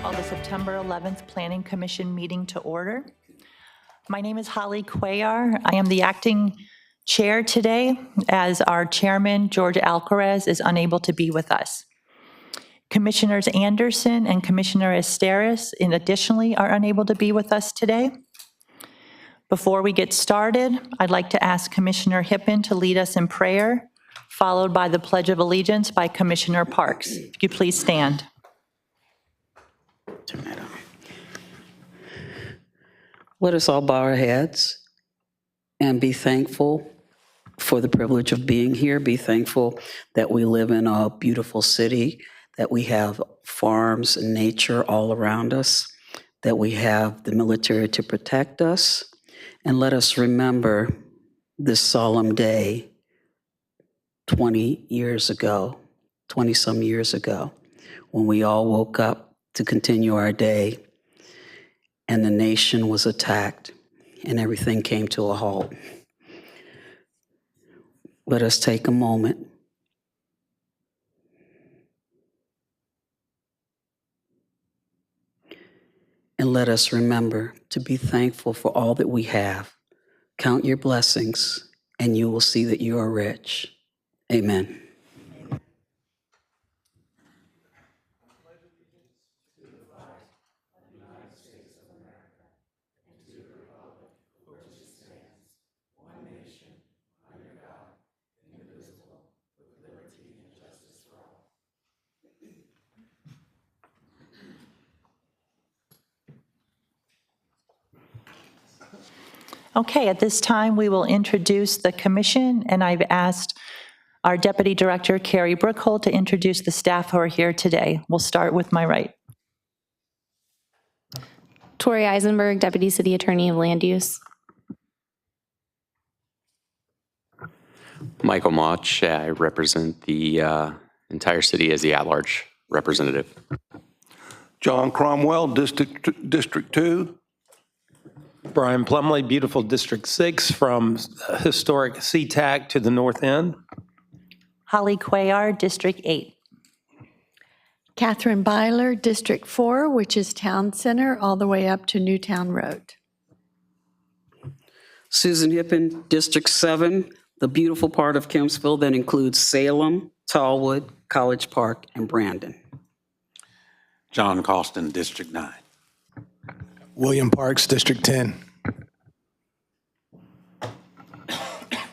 Call the September 11th Planning Commission meeting to order. My name is Holly Cuellar. I am the acting chair today as our chairman, George Alcaraz, is unable to be with us. Commissioners Anderson and Commissioner Esteras, additionally, are unable to be with us today. Before we get started, I'd like to ask Commissioner Hippen to lead us in prayer, followed by the Pledge of Allegiance by Commissioner Parks. If you please stand. Turn that on. Let us all bow our heads and be thankful for the privilege of being here. Be thankful that we live in a beautiful city, that we have farms and nature all around us, that we have the military to protect us. And let us remember this solemn day 20 some years ago, when we all woke up to continue our day and the nation was attacked and everything came to a halt. Let us take a moment and let us remember to be thankful for all that we have. Count your blessings and you will see that you are rich. Amen. Okay, at this time, we will introduce the commission, and I've asked our Deputy Director, Carrie Brookhold, to introduce the staff who are here today. We'll start with my right. Tori Eisenberg, Deputy City Attorney of Land Use. Michael Mauch, I represent the entire city as the at-large representative. John Cromwell, District 2. Brian Plumley, beautiful District 6 from historic SeaTac to the north end. Holly Cuellar, District 8. Catherine Byler, District 4, which is Town Center, all the way up to Newtown Road. Susan Hippen, District 7, the beautiful part of Kempsville that includes Salem, Tallwood, College Park, and Brandon. John Costin, District 9. William Parks, District 10.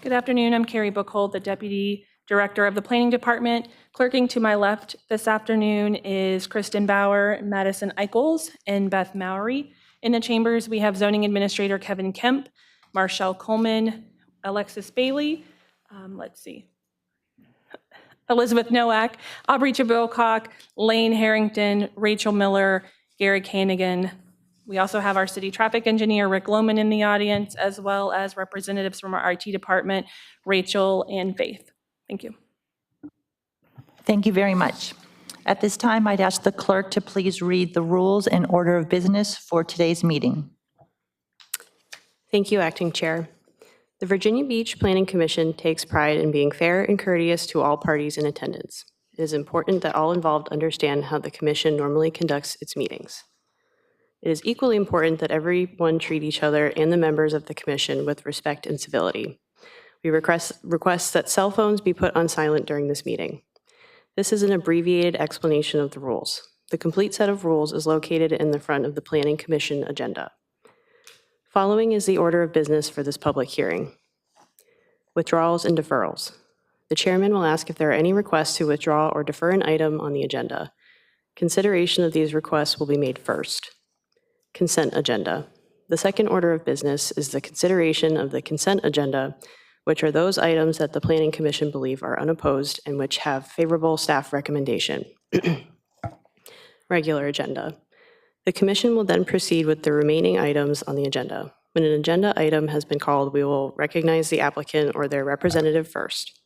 Good afternoon. I'm Carrie Brookhold, the Deputy Director of the Planning Department. Clerking to my left this afternoon is Kristen Bauer, Madison Eichels, and Beth Mowry. In the chambers, we have Zoning Administrator Kevin Kemp, Marshall Coleman, Alexis Bailey, Elizabeth Nowak, Aubrey Chabilcock, Lane Harrington, Rachel Miller, Gary Kanigan. We also have our city traffic engineer, Rick Lohman, in the audience, as well as representatives from our IT department, Rachel and Faith. Thank you. Thank you very much. At this time, I'd ask the clerk to please read the rules and order of business for today's meeting. Thank you, Acting Chair. The Virginia Beach Planning Commission takes pride in being fair and courteous to all parties in attendance. It is important that all involved understand how the commission normally conducts its meetings. It is equally important that everyone treat each other and the members of the commission with respect and civility. We request that cell phones be put on silent during this meeting. This is an abbreviated explanation of the rules. The complete set of rules is located in the front of the Planning Commission agenda. Following is the order of business for this public hearing. Withdrawals and deferrals. The chairman will ask if there are any requests to withdraw or defer an item on the agenda. Consideration of these requests will be made first. Consent agenda. The second order of business is the consideration of the consent agenda, which are those items that the Planning Commission believe are unopposed and which have favorable staff recommendation. Regular agenda. The commission will then proceed with the remaining items on the agenda. When an agenda item has been called, we will recognize the applicant or their representative first.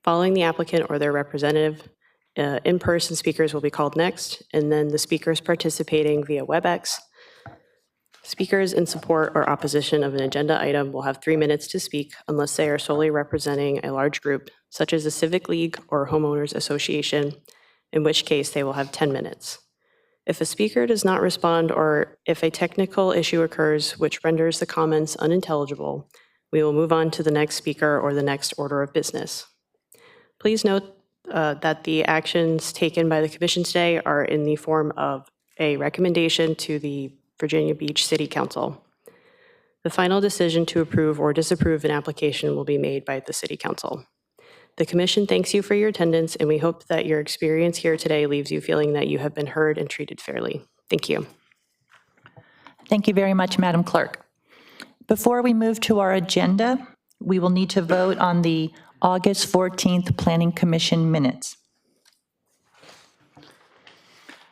Following the applicant or their representative, in-person speakers will be called next, and then the speakers participating via WebEx. Speakers in support or opposition of an agenda item will have 3 minutes to speak unless they are solely representing a large group, such as a civic league or homeowners association, in which case they will have 10 minutes. If a speaker does not respond or if a technical issue occurs which renders the comments unintelligible, we will move on to the next speaker or the next order of business. Please note that the actions taken by the commission today are in the form of a recommendation to the Virginia Beach City Council. The final decision to approve or disapprove an application will be made by the City Council. The commission thanks you for your attendance, and we hope that your experience here today leaves you feeling that you have been heard and treated fairly. Thank you. Thank you very much, Madam Clerk. Before we move to our agenda, we will need to vote on the August 14th Planning Commission minutes.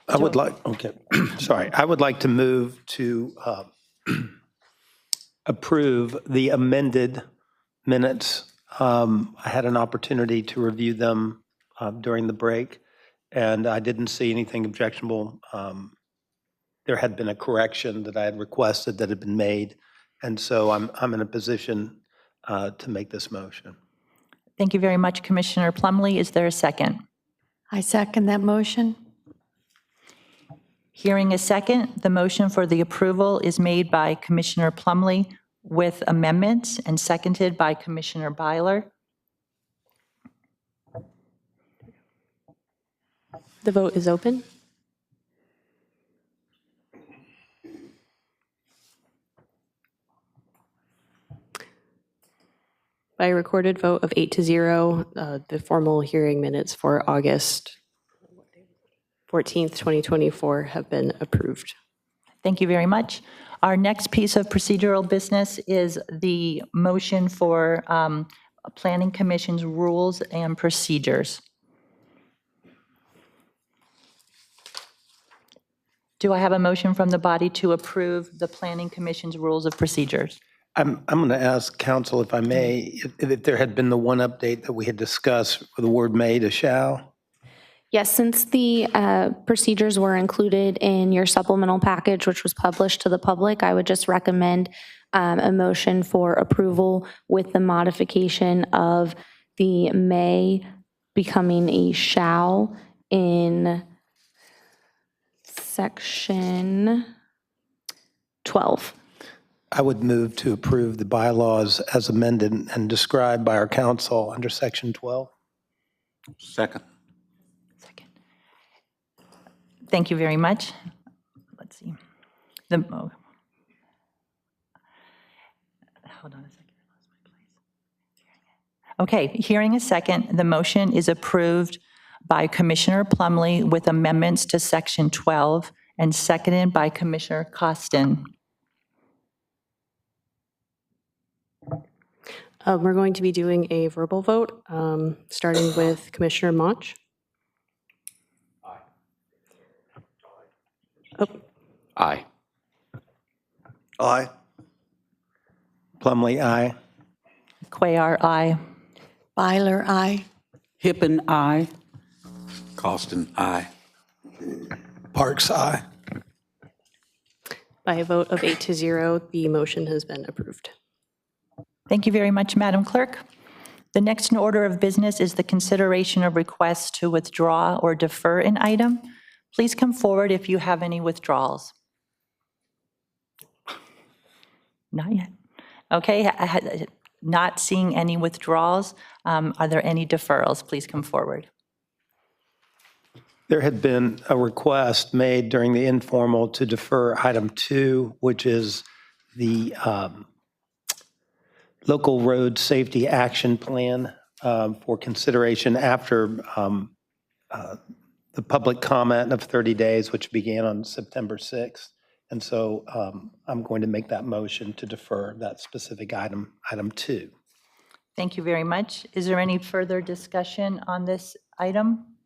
I would like, okay, sorry. I would like to move to approve the amended minutes. I had an opportunity to review them during the break, and I didn't see anything objectionable. There had been a correction that I had requested that had been made, and so I'm in a position to make this motion. Thank you very much, Commissioner Plumlee. Is there a second? I second that motion. Hearing a second, the motion for the approval is made by Commissioner Plumlee with amendments and seconded by Commissioner Byler. The vote is open. By a recorded vote of 8-0, the formal hearing minutes for August 14th, 2024 have been approved. Thank you very much. Our next piece of procedural business is the motion for Planning Commission's rules and procedures. Do I have a motion from the body to approve the Planning Commission's rules of procedures? I'm going to ask council, if I may, if there had been the one update that we had discussed with the word may to shall. Yes, since the procedures were included in your supplemental package, which was published to the public, I would just recommend a motion for approval with the modification of the may becoming a shall in section 12. I would move to approve the bylaws as amended and described by our council under section 12. Second. Thank you very much. Let's see. Hold on a second. I lost my place. Okay, hearing a second, the motion is approved by Commissioner Plumlee with amendments to section 12 and seconded by Commissioner Costin. We're going to be doing a verbal vote, starting with Commissioner Mach. Oh. Aye. Aye. Plumlee, aye. Cuellar, aye. Byler, aye. Hippen, aye. Costin, aye. Parks, aye. By a vote of 8-0, the motion has been approved. Thank you very much, Madam Clerk. The next in order of business is the consideration of requests to withdraw or defer an item. Please come forward if you have any withdrawals. Not yet. Okay, not seeing any withdrawals. Are there any deferrals? Please come forward. There had been a request made during the informal to defer item 2, which is the local road safety action plan for consideration after the public comment of 30 days, which began on September 6th. And so I'm going to make that motion to defer that specific item, item 2. Thank you very much. Is there any further discussion on this item?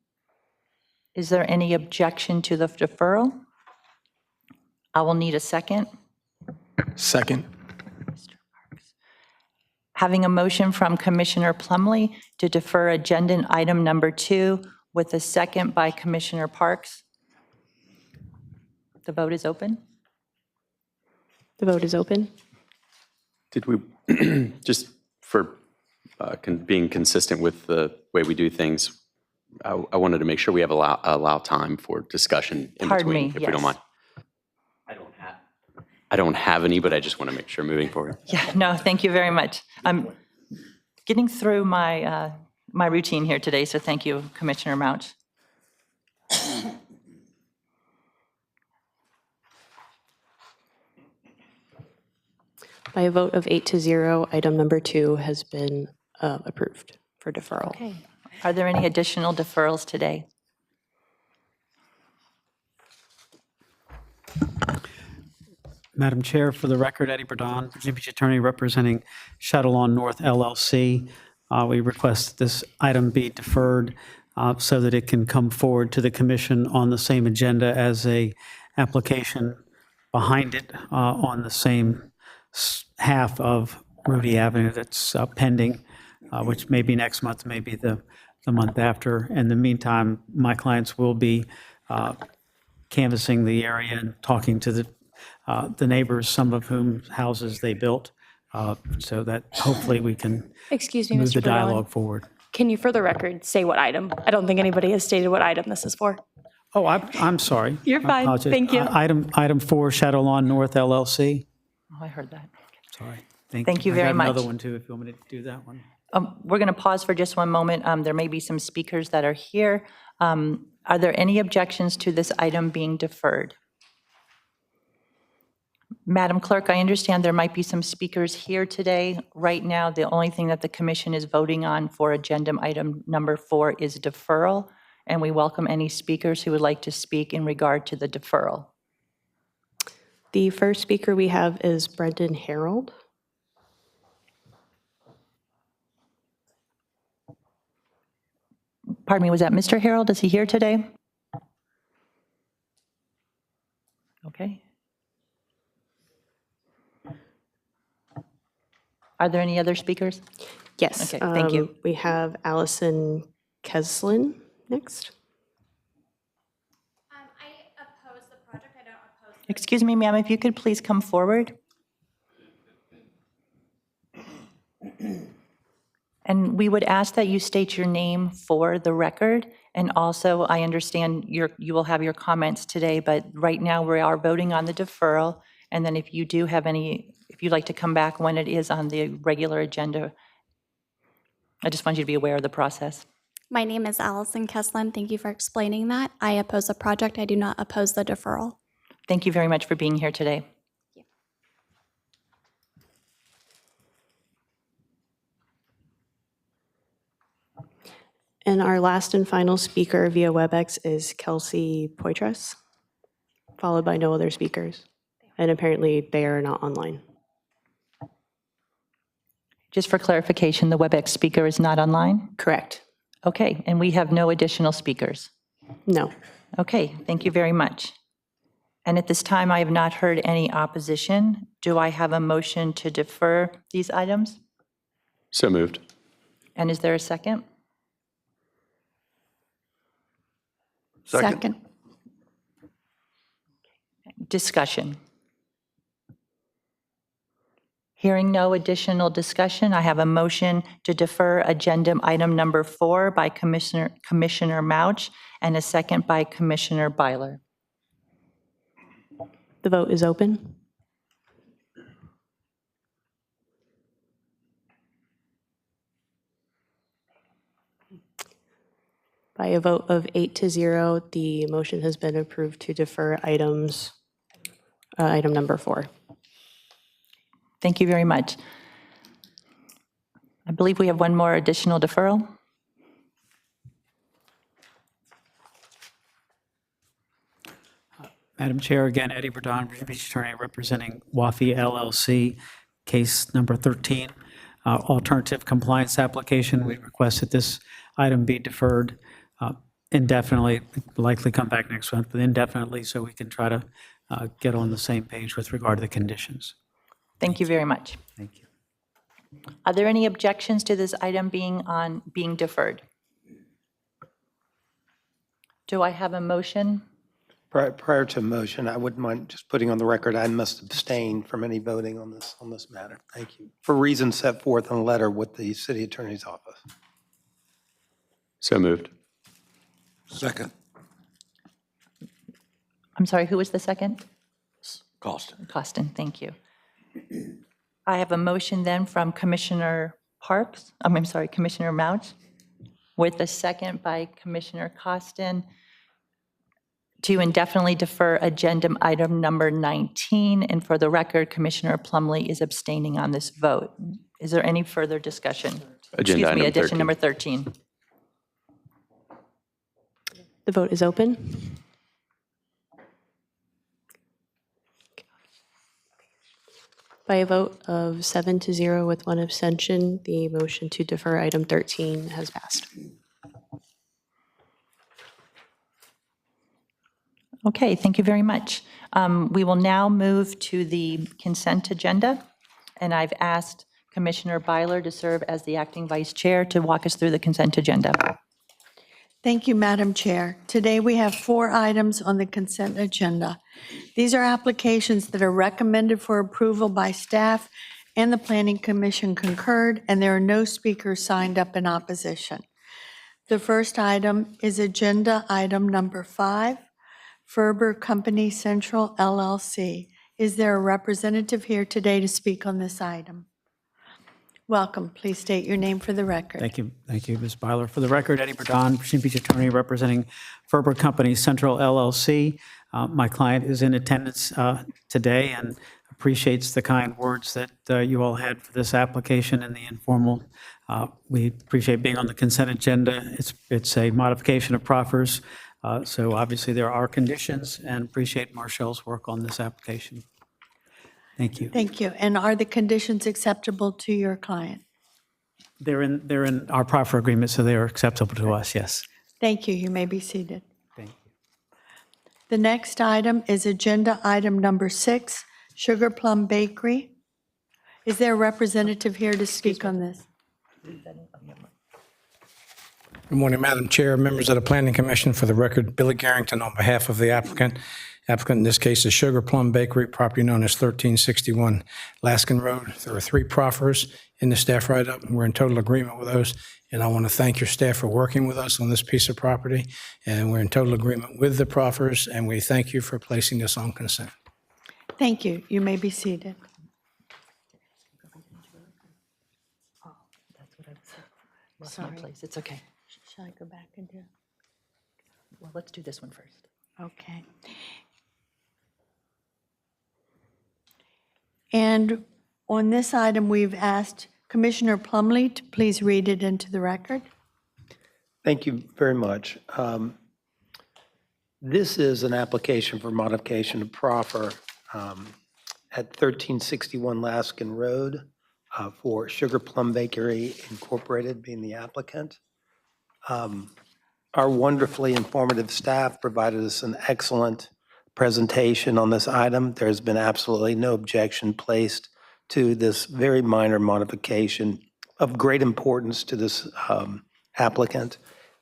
Is there any objection to the deferral? I will need a second. Second. Having a motion from Commissioner Plumlee to defer agenda item number 2 with a second by Commissioner Parks. The vote is open. The vote is open. Did we, just for being consistent with the way we do things, I wanted to make sure we have allow time for discussion in Pardon between, me, if we don't yes. mind. I don't have any, but I just want to make sure moving forward. Yeah, no, thank you very much. I'm getting through my, my routine here today, so thank you, Commissioner Mouch. By a vote of 8-0, item number 2 has been approved for deferral. Okay. Are there any additional deferrals today? Madam Chair, for the record, Eddie Burdon, Virginia Beach Attorney representing Shadow Lawn North LLC. We request that this item be deferred so that it can come forward to the commission on the same agenda as a application behind it on the same half of Rudy Avenue that's pending, which may be next month, maybe the month after. In the meantime, my clients will be canvassing the area and talking to the neighbors, some of whom houses they built, so that hopefully we can Excuse me, move Mr. the Burdon. dialogue forward. Can you, for the record, say what item? I don't think anybody has stated what item this is for. Oh, I'm sorry. You're I fine. apologize. Thank you. Item 4, Shadow Lawn North LLC. Oh, I heard that. Sorry. Thank you very I got much. another one, too, if you want me to do that one. We're going to pause for just one moment. There may be some speakers that are here. Are there any objections to this item being deferred? Madam Clerk, I understand there might be some speakers here today. Right now, the only thing that the commission is voting on for agenda item number 4 is deferral, and we welcome any speakers who would like to speak in regard to the deferral. The first speaker we have is Brendan Harold. Pardon me, was that Mr. Harold? Is he here today? Okay. Are there any other speakers? Yes. Okay, thank you. We have Allison Keslin next. I oppose the project. I don't oppose. Excuse me, ma'am, if you could please come forward. And we would ask that you state your name for the record. And also, I understand you will have your comments today, but right now we are voting on the deferral. And then if you do have any, if you'd like to come back when it is on the regular agenda, I just want you to be aware of the process. My name is Allison Keslin. Thank you for explaining that. I oppose the project. I do not oppose the deferral. Thank you very much for being here today. And our last and final speaker via WebEx is Kelsey Poitras, followed by no other speakers. And apparently they are not online. Just for clarification, the WebEx speaker is not online? Correct. Okay, and we have no additional speakers? No. Okay, thank you very much. And at this time, I have not heard any opposition. Do I have a motion to defer these items? So moved. And is there a second? Second. Discussion. Hearing no additional discussion, I have a motion to defer agenda item number 4 by Commissioner Mouch and a second by Commissioner Byler. The vote is open. By a vote of 8-0, the motion has been approved to defer item number 4. Thank you very much. I believe we have one more additional deferral. Madam Chair, again, Eddie Burdon, Virginia Beach Attorney representing Wafi LLC, case number 13, alternative compliance application. We request that this item be deferred indefinitely, likely come back next month, but indefinitely, so we can try to get on the same page with regard to the conditions. Thank you very much. Thank you. Are there any objections to this item being deferred? Do I have a motion? Prior to motion, I wouldn't mind just putting on the record, I must abstain from any voting on this matter. Thank you. For reasons set forth in a letter with the city attorney's office. So moved. Second. I'm sorry, who was the second? Costin. Costin, thank you. I have a motion then from Commissioner Parks, I'm sorry, Commissioner Mouch, with a second by Commissioner Costin to indefinitely defer agenda item number 19. And for the record, Commissioner Plumley is abstaining on this vote. Is there any further discussion? Agenda item Addition 13. number 13. The vote is open. By a vote of 7-0 with one abstention, the motion to defer item 13 has passed. Okay, thank you very much. We will now move to the consent agenda, and I've asked Commissioner Byler to serve as the acting vice chair to walk us through the consent agenda. Thank you, Madam Chair. Today, we have 4 items on the consent agenda. These are applications that are recommended for approval by staff, and the Planning Commission concurred, and there are no speakers signed up in opposition. The first item is agenda item number 5, Ferber Company Central LLC. Is there a representative here today to speak on this item? Welcome. Please state your name for the record. Thank you, Ms. Byler. For the record, Eddie Burdon, Virginia Beach attorney representing Ferber Company Central LLC. My client is in attendance today and appreciates the kind words that you all had for this application and the informal. We appreciate being on the consent agenda. It's a modification of proffers, so obviously there are conditions, and appreciate Marcel's work on this application. Thank you. Thank you. And are the conditions acceptable to your client? They're in our proffer agreement, so they are acceptable to us, yes. Thank you. You may be seated. Thank you. The next item is agenda item number 6, Sugar Plum Bakery. Is there a representative here to speak on this? Good morning, Madam Chair, members of the Planning Commission. For the record, Billy Garrington on behalf of the applicant. Applicant in this case is Sugar Plum Bakery, property known as 1361 Laskin Road. There are 3 proffers in the staff write-up, and we're in total agreement with those. And I want to thank your staff for working with us on this piece of property. And we're in total agreement with the proffers, and we thank you for placing this on consent. Thank you. You may be seated. Lost my place. It's okay. Shall I go back and do? Well, let's do this one first. Okay. And on this item, we've asked Commissioner Plumley to please read it into the record. Thank you very much. This is an application for modification of proffer at 1361 Laskin Road for Sugar Plum Bakery Incorporated being the applicant. Our wonderfully informative staff provided us an excellent presentation on this item. There's been absolutely no objection placed to this very minor modification of great importance to this applicant,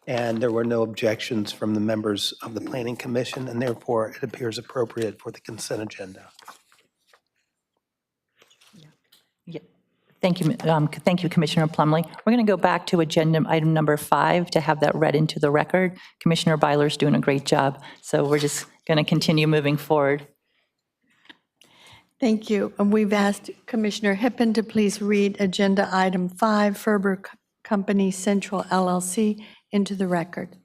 and there were no objections from the members of the Planning Commission, and therefore it appears appropriate for the consent agenda. Yeah. Thank you, Commissioner Plumley. We're going to go back to agenda item number 5 to have that read into the record. Commissioner Byler's doing a great job, so we're just going to continue moving forward. Thank you. And we've asked Commissioner Hippen to please read agenda item 5, Ferber Company Central LLC, into the record.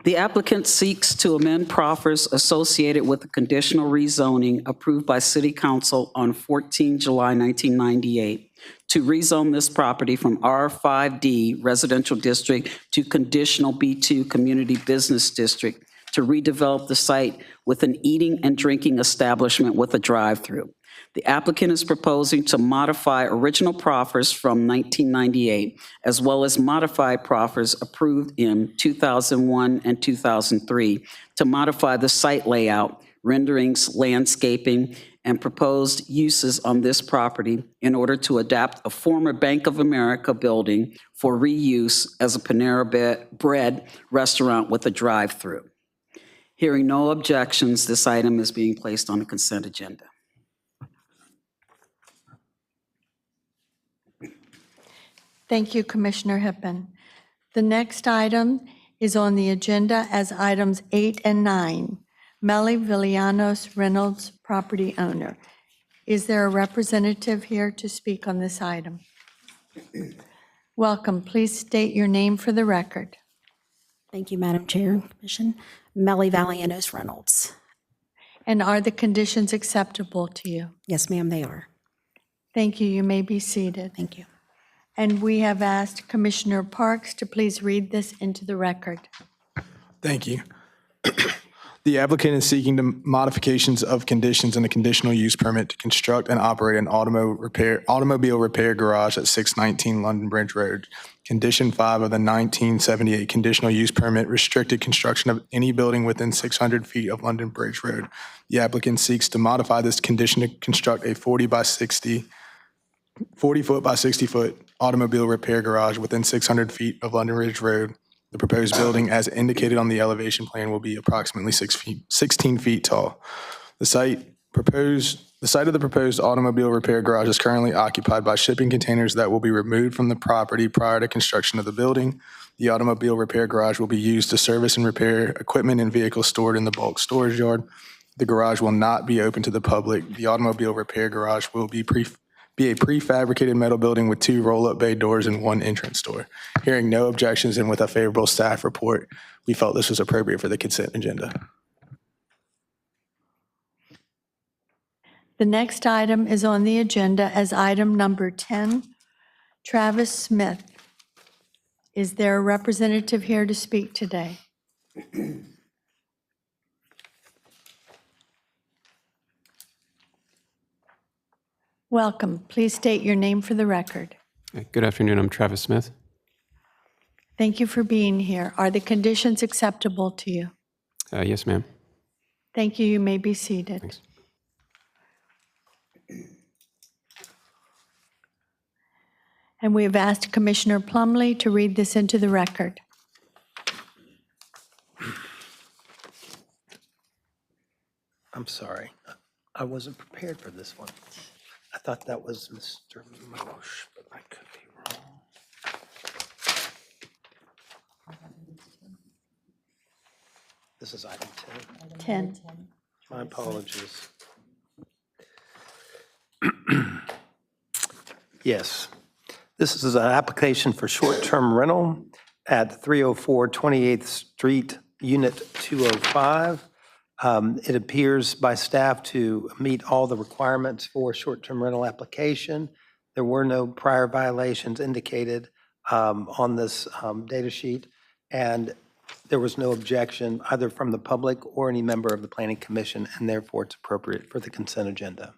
The applicant seeks to amend proffers associated with the conditional rezoning approved by City Council on 14 July 1998 to rezone this property from R5D Residential District to Conditional B2 Community Business District to redevelop the site with an eating and drinking establishment with a drive-through. The applicant is proposing to modify original proffers from 1998, as well as modified proffers approved in 2001 and 2003 to modify the site layout, renderings, landscaping, and proposed uses on this property in order to adapt a former Bank of America building for reuse as a Panera Bread restaurant with a drive-through. Hearing no objections, this item is being placed on the consent agenda. Thank you, Commissioner Hippen. The next item is on the agenda as items 8 and 9. Melly Villanos Reynolds, property owner. Is there a representative here to speak on this item? Welcome. Please state your name for the record. Thank you, Madam Chair and Commission. Melly Vallanos Reynolds. And are the conditions acceptable to you? Yes, ma'am, they are. Thank you. You may be seated. Thank you. And we have asked Commissioner Parks to please read this into the record. Thank you. The applicant is seeking the modifications of conditions in a conditional use permit to construct and operate an automobile repair garage at 619 London Bridge Road. Condition 5 of the 1978 conditional use permit restricted construction of any building within 600 feet of London Bridge Road. The applicant seeks to modify this condition to construct a 40 foot by 60 foot automobile repair garage within 600 feet of London Bridge Road. The proposed building, as indicated on the elevation plan, will be approximately 16 feet tall. The site of the proposed automobile repair garage is currently occupied by shipping containers that will be removed from the property prior to construction of the building. The automobile repair garage will be used to service and repair equipment and vehicles stored in the bulk storage yard. The garage will not be open to the public. The automobile repair garage will be a prefabricated metal building with 2 roll-up bay doors and 1 entrance door. Hearing no objections and with a favorable staff report, we felt this was appropriate for the consent agenda. The next item is on the agenda as item number 10, Travis Smith. Is there a representative here to speak today? Welcome. Please state your name for the record. Good afternoon. I'm Travis Smith. Thank you for being here. Are the conditions acceptable to you? Yes, ma'am. Thank you. You may be seated. Thanks. And we have asked Commissioner Plumley to read this into the record. I'm sorry. I wasn't prepared for this one. I thought that was Mr. Mosh, but I could be wrong. This is item 10. 10. My apologies. Yes. This is an application for short-term rental at 304 28th Street, Unit 205. It appears by staff to meet all the requirements for short-term rental application. There were no prior violations indicated on this data sheet, and there was no objection either from the public or any member of the Planning Commission, and therefore it's appropriate for the consent agenda.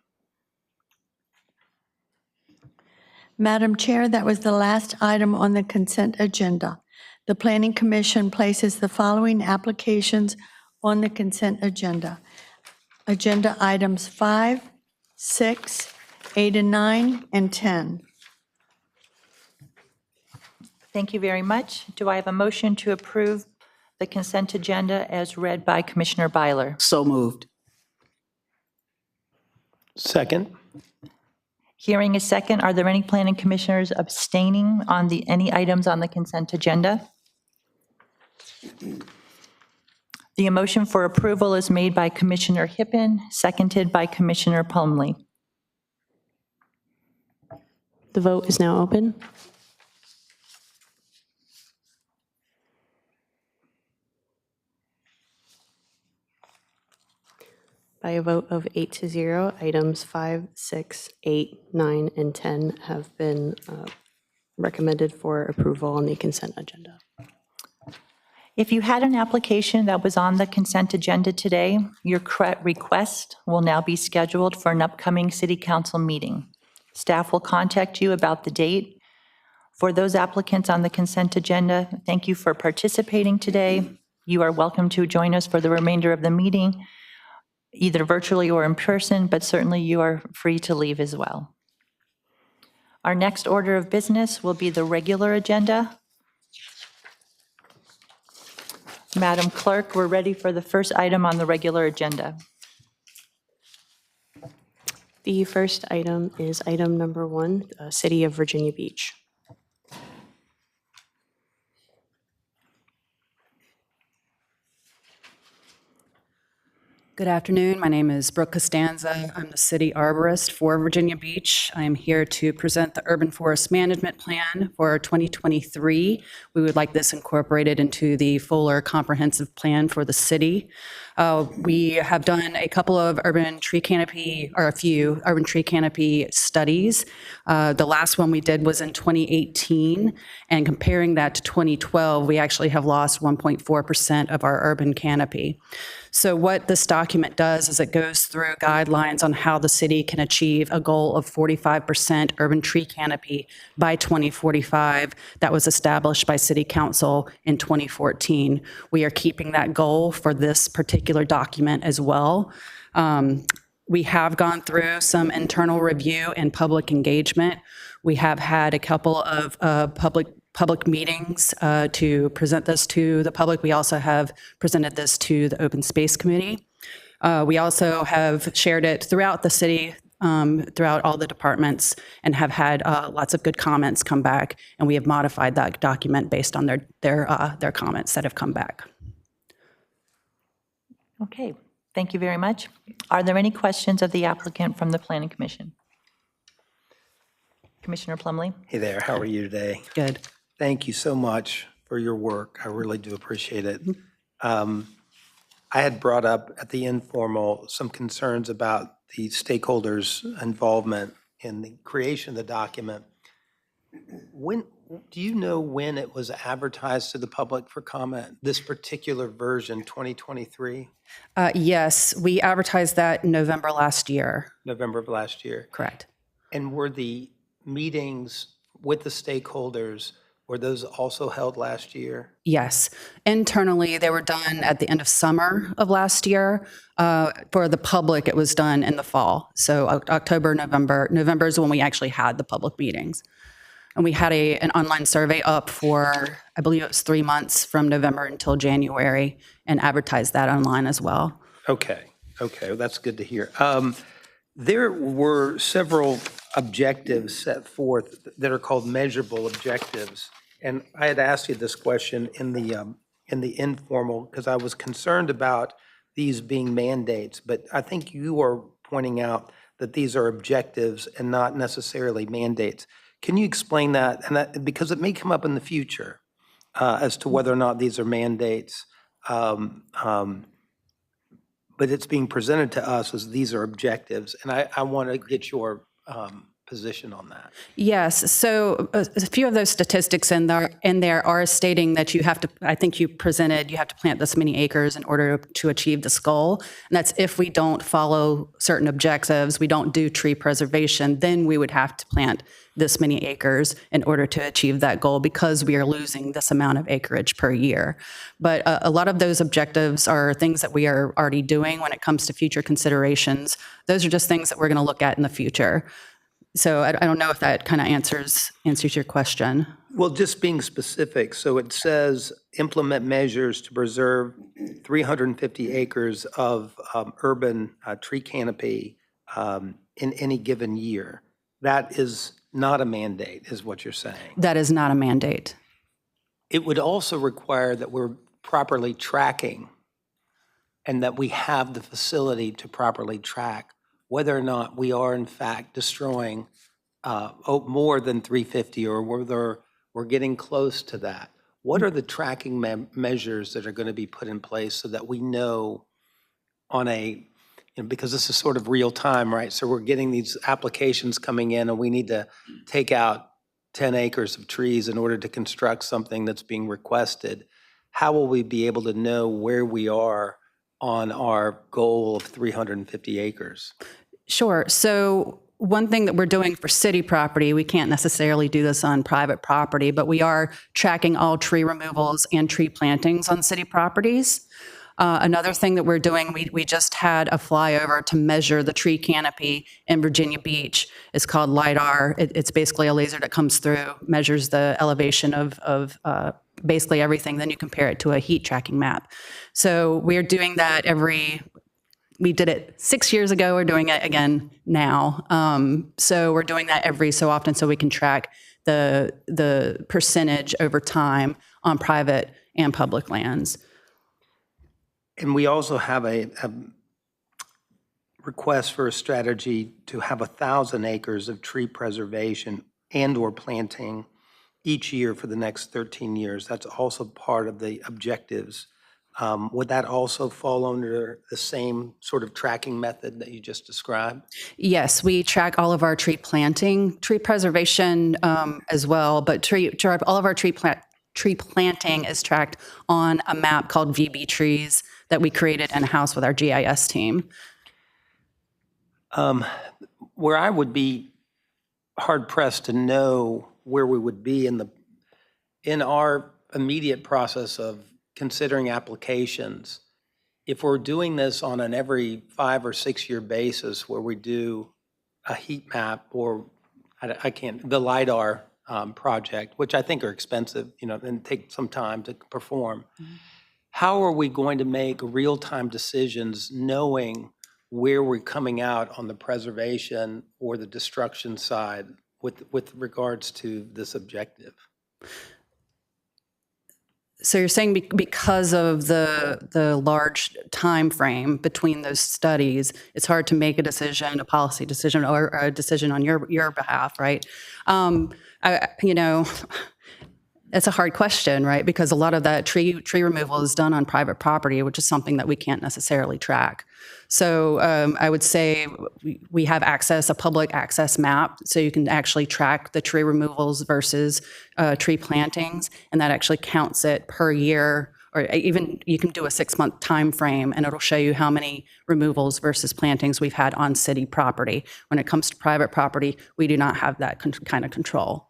Madam Chair, that was the last item on the consent agenda. The Planning Commission places the following applications on the consent agenda. Agenda items 5, 6, 8, and 9, and 10. Thank you very much. Do I have a motion to approve the consent agenda as read by Commissioner Byler? So moved. Second. Hearing a second, are there any planning commissioners abstaining on any items on the consent agenda? The motion for approval is made by Commissioner Hippen, seconded by Commissioner Plumley. The vote is now open. By a vote of 8-0, items 5, 6, 8, 9, and 10 have been recommended for approval on the consent agenda. If you had an application that was on the consent agenda today, your request will now be scheduled for an upcoming City Council meeting. Staff will contact you about the date. For those applicants on the consent agenda, thank you for participating today. You are welcome to join us for the remainder of the meeting, either virtually or in person, but certainly you are free to leave as well. Our next order of business will be the regular agenda. Madam Clerk, we're ready for the first item on the regular agenda. The first item is item number 1, City of Virginia Beach. Good afternoon. My name is Brooke Costanza. I'm the city arborist for Virginia Beach. I am here to present the Urban Forest Management Plan for 2023. We would like this incorporated into the fuller comprehensive plan for the city. We have done a couple of urban tree canopy, or a few urban tree canopy studies. The last one we did was in 2018, and comparing that to 2012, we actually have lost 1.4% of our urban canopy. So what this document does is it goes through guidelines on how the city can achieve a goal of 45% urban tree canopy by 2045 that was established by City Council in 2014. We are keeping that goal for this particular document as well. We have gone through some internal review and public engagement. We have had a couple of public meetings to present this to the public. We also have presented this to the Open Space Committee. We also have shared it throughout the city, throughout all the departments, and have had lots of good comments come back, and we have modified that document based on their comments that have come back. Okay, thank you very much. Are there any questions of the applicant from the Planning Commission? Commissioner Plumley? Hey there, how are you today? Good. Thank you so much for your work. I really do appreciate it. I had brought up at the informal some concerns about the stakeholders' involvement in the creation of the document. Do you know when it was advertised to the public for comment, this particular version, 2023? Yes, we advertised that in November last year. November of last year? Correct. And were the meetings with the stakeholders, were those also held last year? Yes. Internally, they were done at the end of summer of last year. For the public, it was done in the fall. So October, November. November is when we actually had the public meetings. And we had an online survey up for, I believe it was 3 months from November until January, and advertised that online as well. Okay, well, that's good to hear. There were several objectives set forth that are called measurable objectives. And I had asked you this question in the informal because I was concerned about these being mandates, but I think you are pointing out that these are objectives and not necessarily mandates. Can you explain that? And that, because it may come up in the future as to whether or not these are mandates. But it's being presented to us as these are objectives, and I want to get your position on that. Yes, so a few of those statistics in there are stating that you have to, I think you presented, you have to plant this many acres in order to achieve this goal. And that's if we don't follow certain objectives, we don't do tree preservation, then we would have to plant this many acres in order to achieve that goal because we are losing this amount of acreage per year. But a lot of those objectives are things that we are already doing when it comes to future considerations. Those are just things that we're going to look at in the future. So I don't know if that kind of answers your question. Well, just being specific, so it says implement measures to preserve 350 acres of urban tree canopy in any given year. That is not a mandate, is what you're saying. That is not a mandate. It would also require that we're properly tracking and that we have the facility to properly track whether or not we are in fact destroying more than 350 or whether we're getting close to that. What are the tracking measures that are going to be put in place so that we know on a, because this is sort of real time, right? So we're getting these applications coming in and we need to take out 10 acres of trees in order to construct something that's being requested. How will we be able to know where we are on our goal of 350 acres? Sure. So one thing that we're doing for city property, we can't necessarily do this on private property, but we are tracking all tree removals and tree plantings on city properties. Another thing that we're doing, we just had a flyover to measure the tree canopy in Virginia Beach. It's called LiDAR. It's basically a laser that comes through, measures the elevation of basically everything. Then you compare it to a heat tracking map. So we're doing that we did it 6 years ago. We're doing it again now. So we're doing that every so often so we can track the percentage over time on private and public lands. And we also have request for a strategy to have 1,000 acres of tree preservation and/or planting each year for the next 13 years. That's also part of the objectives. Would that also fall under the same sort of tracking method that you just described? Yes, we track all of our tree planting, tree preservation as well, but all of our tree planting is tracked on a map called VB Trees that we created in-house with our GIS team. Where I would be hard pressed to know where we would be in our immediate process of considering applications, if we're doing this on an every 5 or 6 year basis where we do a heat map or the LiDAR project, which I think are expensive, and take some time to perform. How are we going to make real-time decisions knowing where we're coming out on the preservation or the destruction side with regards to this objective? So you're saying because of the large time frame between those studies, it's hard to make a decision, a policy decision, or a decision on your behalf, right? It's a hard question, right? Because a lot of that tree removal is done on private property, which is something that we can't necessarily track. So I would say we have a public access map, so you can actually track the tree removals versus tree plantings, and that actually counts it per year, or even you can do a 6-month time frame, and it'll show you how many removals versus plantings we've had on city property. When it comes to private property, we do not have that kind of control.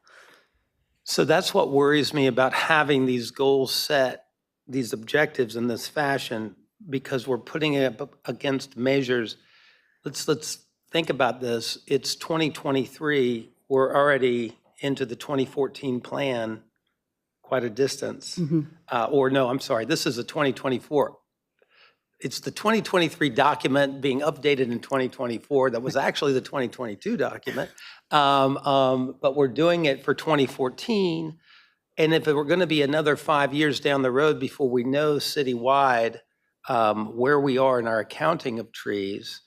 So that's what worries me about having these goals set, these objectives in this fashion, because we're putting it up against measures. Let's think about this. It's 2023. We're already into the 2014 plan, quite a distance. Or no, I'm sorry, this is a 2024. It's the 2023 document being updated in 2024 that was actually the 2022 document. But we're doing it for 2014. And if it were going to be another 5 years down the road before we know citywide where we are in our accounting of trees,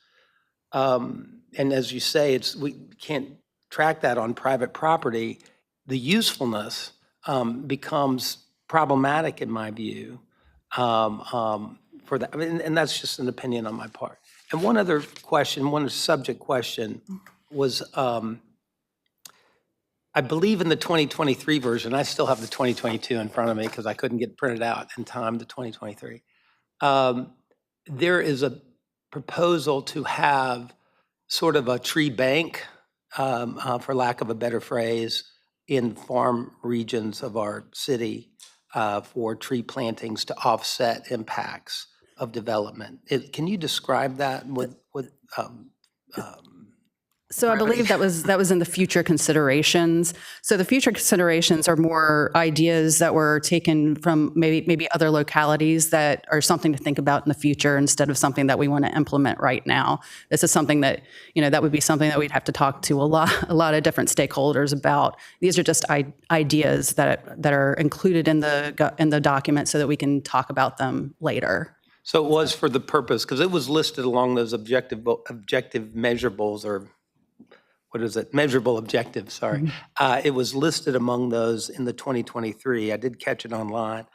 and as you say, we can't track that on private property, the usefulness becomes problematic in my view. For that, and that's just an opinion on my part. And one other question, one subject question was, I believe in the 2023 version, I still have the 2022 in front of me because I couldn't get printed out in time, the 2023. There is a proposal to have sort of a tree bank, for lack of a better phrase, in farm regions of our city for tree plantings to offset impacts of development. Can you describe that? So I believe that was in the future considerations. So the future considerations are more ideas that were taken from maybe other localities that are something to think about in the future instead of something that we want to implement right now. This is something that, that would be something that we'd have to talk to a lot of different stakeholders about. These are just ideas that are included in the document so that we can talk about them later. So it was for the purpose, because it was listed along those objective measurables, or what is it? Measurable objectives, sorry. It was listed among those in the 2023. I did catch it online.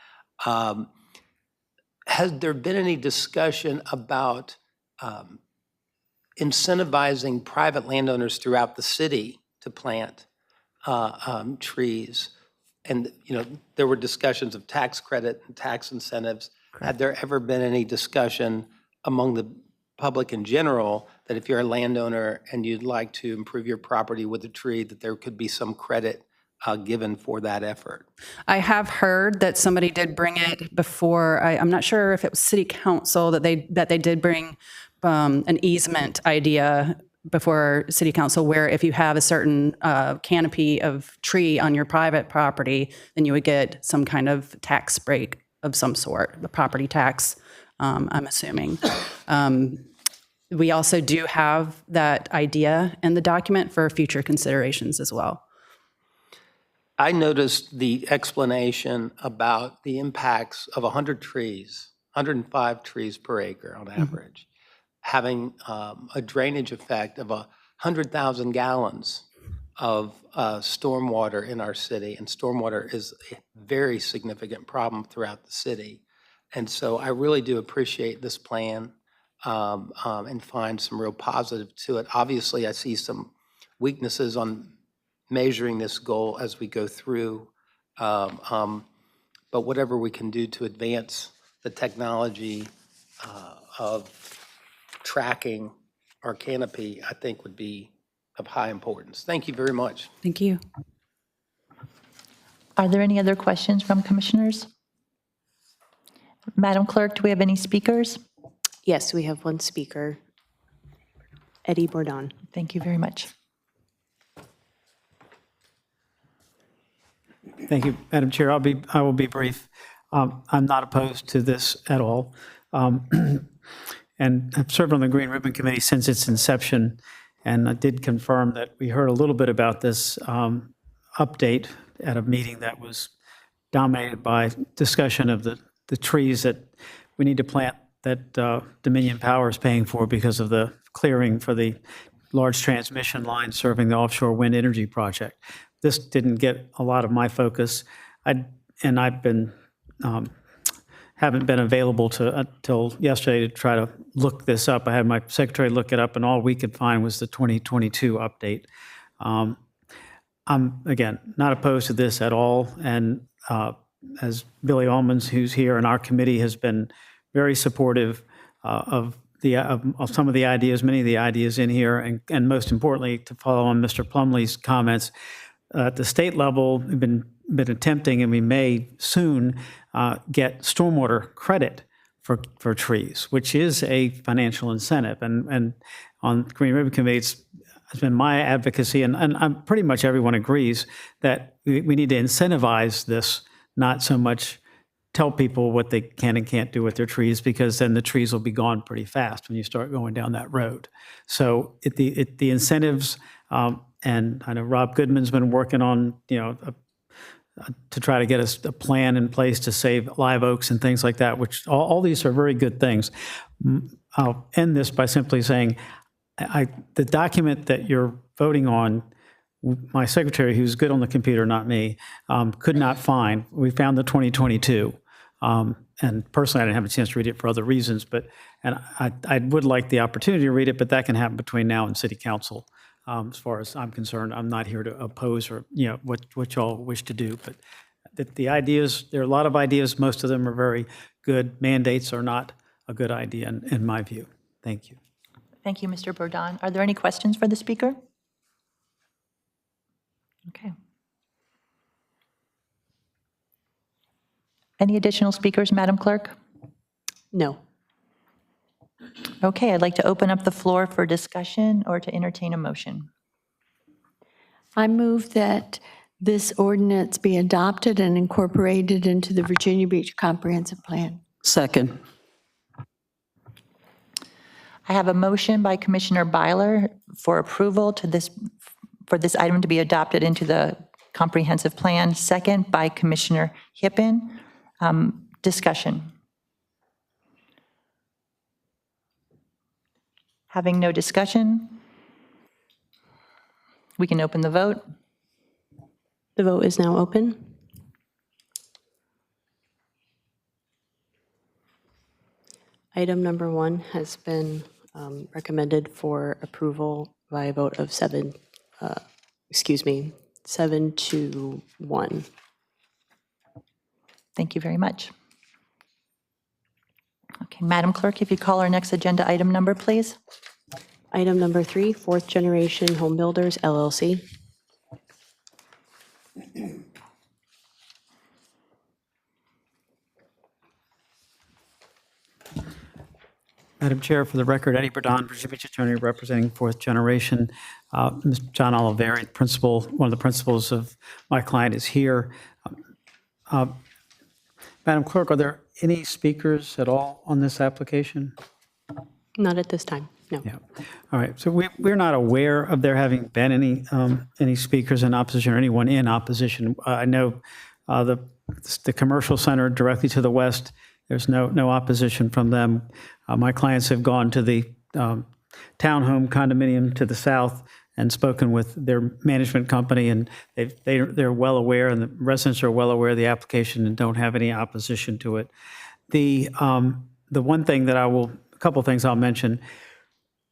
Has there been any discussion about incentivizing private landowners throughout the city to plant trees? And, there were discussions of tax credit and tax incentives. Correct. Had there ever been any discussion among the public in general that if you're a landowner and you'd like to improve your property with a tree, that there could be some credit given for that effort? I have heard that somebody did bring it before. I'm not sure if it was city council that they did bring an easement idea before city council, where if you have a certain canopy of tree on your private property, then you would get some kind of tax break of some sort, the property tax, I'm assuming. We also do have that idea in the document for future considerations as well. I noticed the explanation about the impacts of 100 trees, 105 trees per acre on average. having a drainage effect of 100,000 gallons of stormwater in our city, and stormwater is a very significant problem throughout the city. And so I really do appreciate this plan and find some real positive to it. Obviously, I see some weaknesses on measuring this goal as we go through, but whatever we can do to advance the technology of tracking our canopy, I think would be of high importance. Thank you very much. Thank you. Are there any other questions from commissioners? Madam Clerk, do we have any speakers? Yes, we have one speaker, Eddie Bourdon. Thank you very much. Thank you, Madam Chair. I will be brief. I'm not opposed to this at all. And I've served on the Green Ribbon Committee since its inception, and I did confirm that we heard a little bit about this update at a meeting that was dominated by discussion of the trees that we need to plant that Dominion Power is paying for because of the clearing for the large transmission line serving the offshore wind energy project. This didn't get a lot of my focus. I've been haven't been available till yesterday to try to look this up. I had my secretary look it up, and all we could find was the 2022 update. I'm, again, not opposed to this at all, and as Billy Allmans, who's here in our committee, has been very supportive of some of the ideas, many of the ideas in here, and most importantly, to follow on Mr. Plumley's comments, at the state level, we've been attempting, and we may soon get stormwater credit for trees, which is a financial incentive. And on the Green Ribbon Committee, it's been my advocacy, and I'm pretty much everyone agrees that we need to incentivize this, not so much tell people what they can and can't do with their trees, because then the trees will be gone pretty fast when you start going down that road. So the incentives, and I know Rob Goodman's been working on, to try to get a plan in place to save live oaks and things like that, which all these are very good things. I'll end this by simply saying, the document that you're voting on, my secretary, who's good on the computer, not me, could not find. We found the 2022. And personally, I didn't have a chance to read it for other reasons, and I would like the opportunity to read it, but that can happen between now and City Council. As far as I'm concerned, I'm not here to oppose or what y'all wish to do, but the ideas, there are a lot of ideas. Most of them are very good. Mandates are not a good idea in my view. Thank you. Thank you, Mr. Bourdon. Are there any questions for the speaker? Okay. Any additional speakers, Madam Clerk? No. Okay, I'd like to open up the floor for discussion or to entertain a motion. I move that this ordinance be adopted and incorporated into the Virginia Beach Comprehensive Plan. Second. I have a motion by Commissioner Byler for approval for this item to be adopted into the comprehensive plan. Second by Commissioner Hippen. Discussion. Having no discussion, we can open the vote. The vote is now open. Item number 1 has been recommended for approval by a vote of 7 to 1. Thank you very much. Okay, Madam Clerk, if you call our next agenda item number, please. Item number 3, Fourth Generation Home Builders, LLC. Madam Chair, for the record, Eddie Bourdon, Virginia Beach Attorney representing Fourth Generation. Mr. John Oliveri, one of the principals of my client, is here. Madam Clerk, are there any speakers at all on this application? Not at this time, no. Yeah. All right. So we're not aware of there having been any speakers in opposition or anyone in opposition. I know the commercial center directly to the west, there's no opposition from them. My clients have gone to the townhome condominium to the south and spoken with their management company, and they're well aware, and the residents are well aware of the application and don't have any opposition to it. The one thing that a couple of things I'll mention,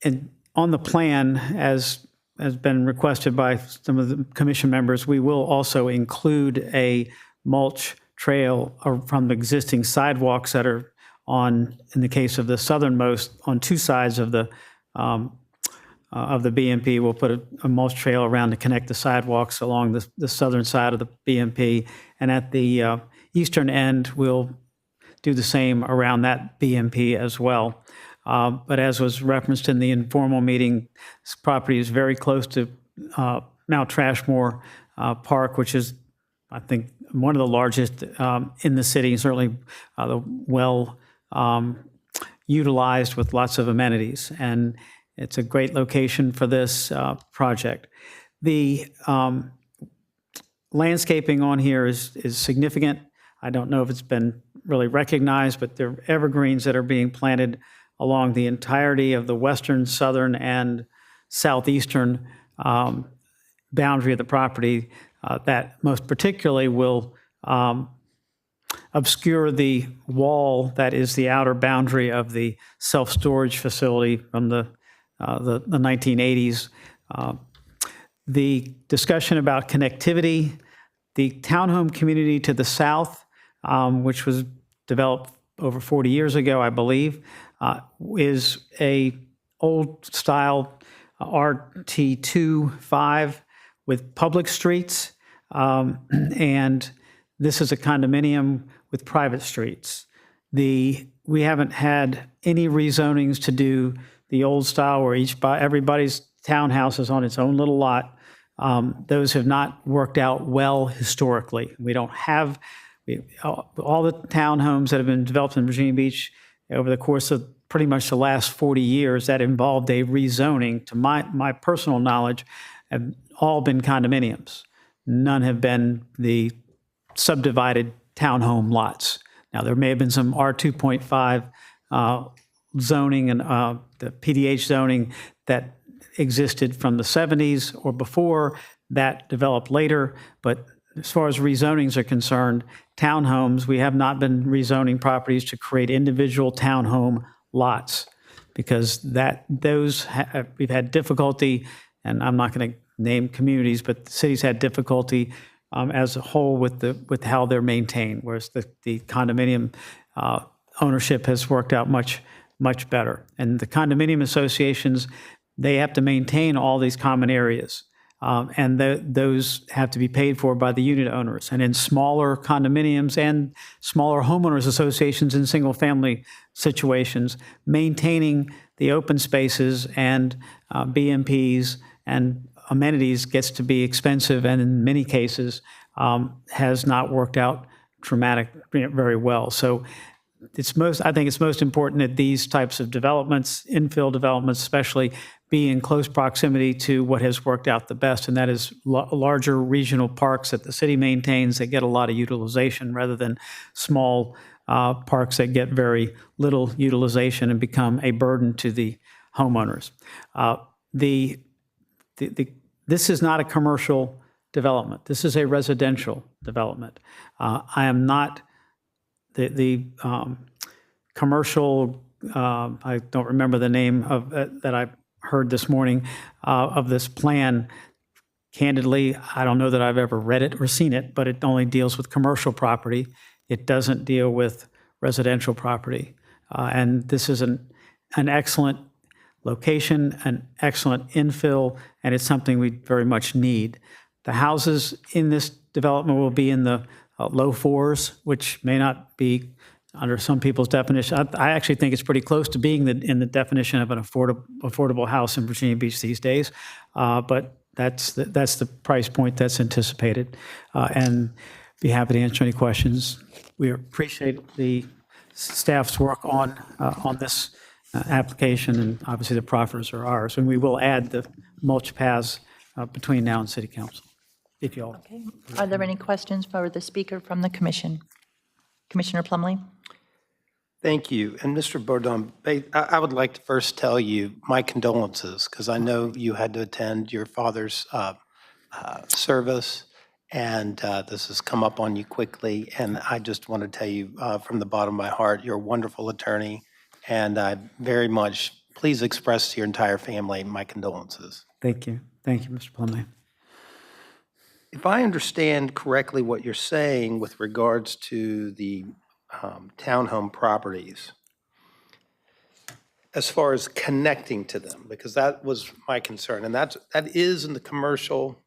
and on the plan, as has been requested by some of the commission members, we will also include a mulch trail from existing sidewalks that are on, in the case of the southernmost, on two sides of the BMP. We'll put a mulch trail around to connect the sidewalks along the southern side of the BMP. And at the eastern end, we'll do the same around that BMP as well. But as was referenced in the informal meeting, this property is very close to Mount Trashmore Park, which is, I think, one of the largest in the city, certainly well utilized with lots of amenities. And it's a great location for this project. The landscaping on here is significant. I don't know if it's been really recognized, but there are evergreens that are being planted along the entirety of the western, southern, and southeastern boundary of the property that most particularly will obscure the wall that is the outer boundary of the self-storage facility from the 1980s. The discussion about connectivity, the townhome community to the south, which was developed over 40 years ago, I believe, is a old style RT25 with public streets, and this is a condominium with private streets. We haven't had any rezonings to do the old style where everybody's townhouse is on its own little lot. Those have not worked out well historically. We don't have all the townhomes that have been developed in Virginia Beach over the course of pretty much the last 40 years that involved a rezoning, to my personal knowledge, have all been condominiums. None have been the subdivided townhome lots. Now, there may have been some R2.5 zoning and the PDH zoning that existed from the 70s or before, that developed later, but as far as rezonings are concerned, townhomes, we have not been rezoning properties to create individual townhome lots, because we've had difficulty, and I'm not going to name communities, but the city's had difficulty as a whole with how they're maintained, whereas the condominium ownership has worked out much better. And the condominium associations, they have to maintain all these common areas. And those have to be paid for by the unit owners. And in smaller condominiums and smaller homeowners associations in single-family situations, maintaining the open spaces and BMPs and amenities gets to be expensive, and in many cases has not worked out very well. So I think it's most important that these types of developments, infill developments especially, be in close proximity to what has worked out the best, and that is larger regional parks that the city maintains that get a lot of utilization, rather than small parks that get very little utilization and become a burden to the homeowners. This is not a commercial development. This is a residential development. I am not the commercial, I don't remember the name of that I heard this morning of this plan. Candidly, I don't know that I've ever read it or seen it, but it only deals with commercial property. It doesn't deal with residential property. And this is an excellent location, an excellent infill, and it's something we very much need. The houses in this development will be in the low fours, which may not be under some people's definition. I actually think it's pretty close to being in the definition of an affordable house in Virginia Beach these days. But that's the price point that's anticipated. And be happy to answer any questions. We appreciate the staff's work on this application, and obviously the proffers are ours. And we will add the mulch paths between now and City Council, if you all. Okay. Are there any questions for the speaker from the commission? Commissioner Plumley? Thank you. And Mr. Bourdon, I would like to first tell you my condolences, because I know you had to attend your father's service, and this has come up on you quickly. And I just want to tell you from the bottom of my heart, you're a wonderful attorney, and I very much, please express to your entire family my condolences. Thank you. Thank you, Mr. Plumlee. If I understand correctly what you're saying with regards to the townhome properties, as far as connecting to them, because that was my concern, and that is in the commercial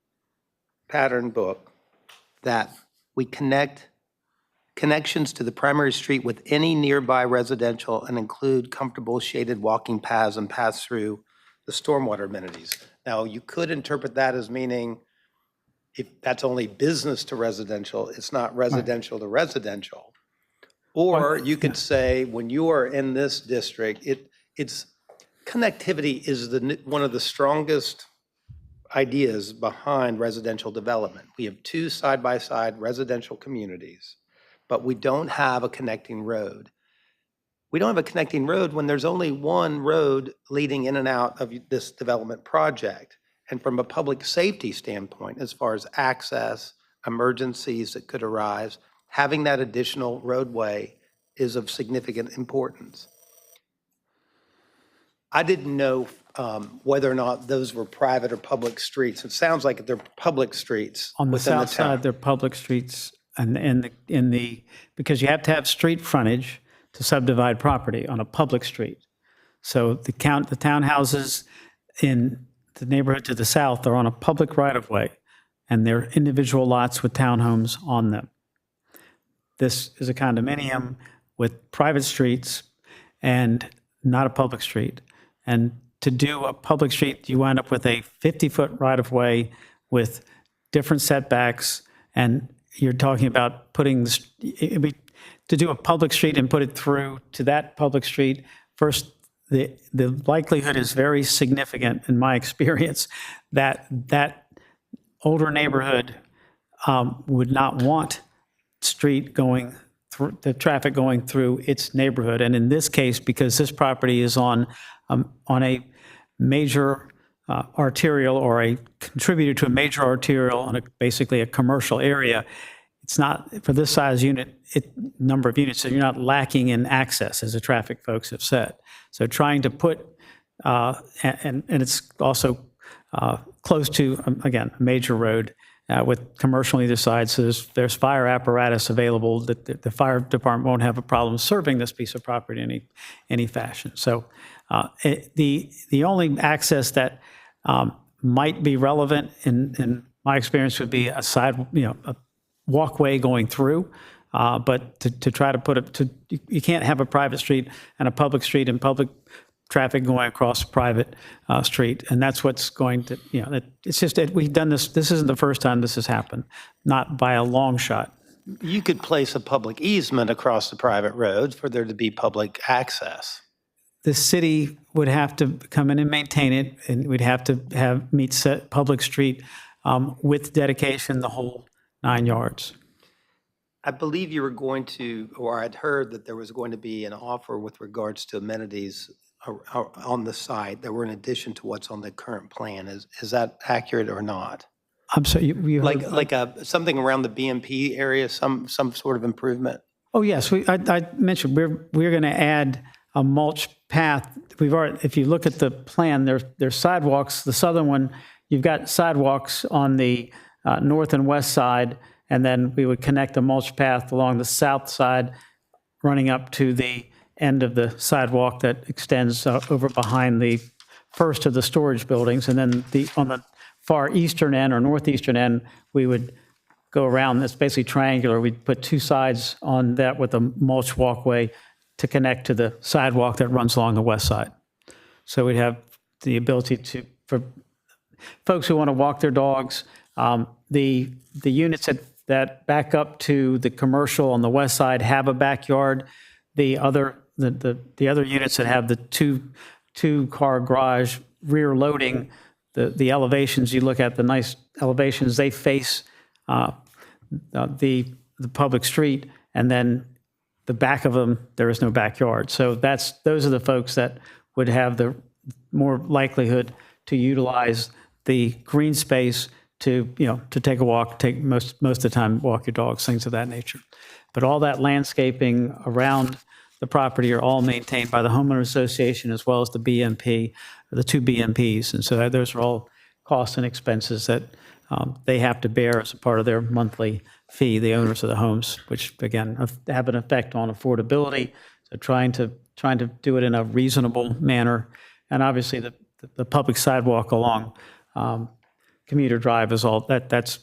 pattern book, that we connections to the primary street with any nearby residential and include comfortable shaded walking paths and pass through the stormwater amenities. Now, you could interpret that as meaning if that's only business to residential, it's not residential to residential. Or you could say, when you are in this district, it's connectivity is one of the strongest ideas behind residential development. We have two side-by-side residential communities, but we don't have a connecting road. We don't have a connecting road when there's only one road leading in and out of this development project. And from a public safety standpoint, as far as access, emergencies that could arise, having that additional roadway is of significant importance. I didn't know whether or not those were private or public streets. It sounds like they're public streets. On the within south town. side, they're public streets, and because you have to have street frontage to subdivide property on a public street. So the townhouses in the neighborhood to the south are on a public right-of-way, and they're individual lots with townhomes on them. This is a condominium with private streets and not a public street. And to do a public street, you wind up with a 50-foot right-of-way with different setbacks, and you're talking about putting, to do a public street and put it through to that public street, first, the likelihood is very significant in my experience that that older neighborhood would not want street going through, the traffic going through its neighborhood. And in this case, because this property is on a major arterial or a contributor to a major arterial on basically a commercial area, it's not, for this size unit, number of units, so you're not lacking in access, as the traffic folks have said. So trying to put, and it's also close to, again, a major road with commercial on either side, so there's fire apparatus available that the fire department won't have a problem serving this piece of property in any fashion. So the only access that might be relevant in my experience would be a a walkway going through, but to try to put it, you can't have a private street and a public street and public traffic going across a private street. And that's what's going to, it's just that we've done this isn't the first time this has happened, not by a long shot. You could place a public easement across the private roads for there to be public access. The city would have to come in and maintain it, and we'd have to meet set public street with dedication the whole 9 yards. I believe you were going to, or I'd heard that there was going to be an offer with regards to amenities on the site that were in addition to what's on the current plan. Is that accurate or not? I'm sorry, you heard, like something around the BMP area, some sort of improvement? Oh, yes. I mentioned we're going to add a mulch path. If you look at the plan, there's sidewalks. The southern one, you've got sidewalks on the north and west side, and then we would connect a mulch path along the south side, running up to the end of the sidewalk that extends over behind the first of the storage buildings. And then on the far eastern end or northeastern end, we would go around. It's basically triangular. We'd put two sides on that with a mulch walkway to connect to the sidewalk that runs along the west side. So we'd have the ability for folks who want to walk their dogs. The units that back up to the commercial on the west side have a backyard. The other units that have the two-car garage rear loading, the elevations, you look at the nice elevations, they face the public street, and then the back of them, there is no backyard. So those are the folks that would have the more likelihood to utilize the green space to take a walk, take most of the time, walk your dogs, things of that nature. But all that landscaping around the property are all maintained by the homeowner association as well as the BMP, the two BMPs. And so those are all costs and expenses that they have to bear as a part of their monthly fee, the owners of the homes, which again have an effect on affordability. So trying to do it in a reasonable manner, and obviously the public sidewalk along Commuter Drive is all that's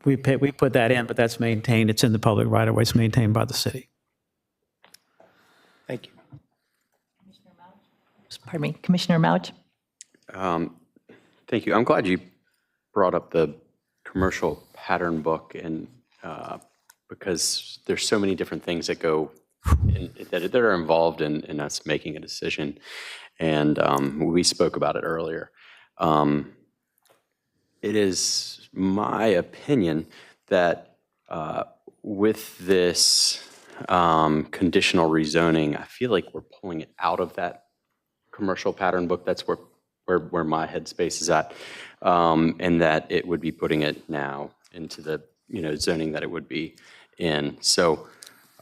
we put that in, but that's maintained. It's in the public right of way. It's maintained by the city. Thank you. Pardon me, Commissioner Mouch? Thank you. I'm glad you brought up the commercial pattern book, and because there's so many different things that go that are involved in us making a decision, and we spoke about it earlier. It is my opinion that with this conditional rezoning, I feel like we're pulling it out of that commercial pattern book. That's where my headspace is at, and that it would be putting it now into the zoning that it would be in. So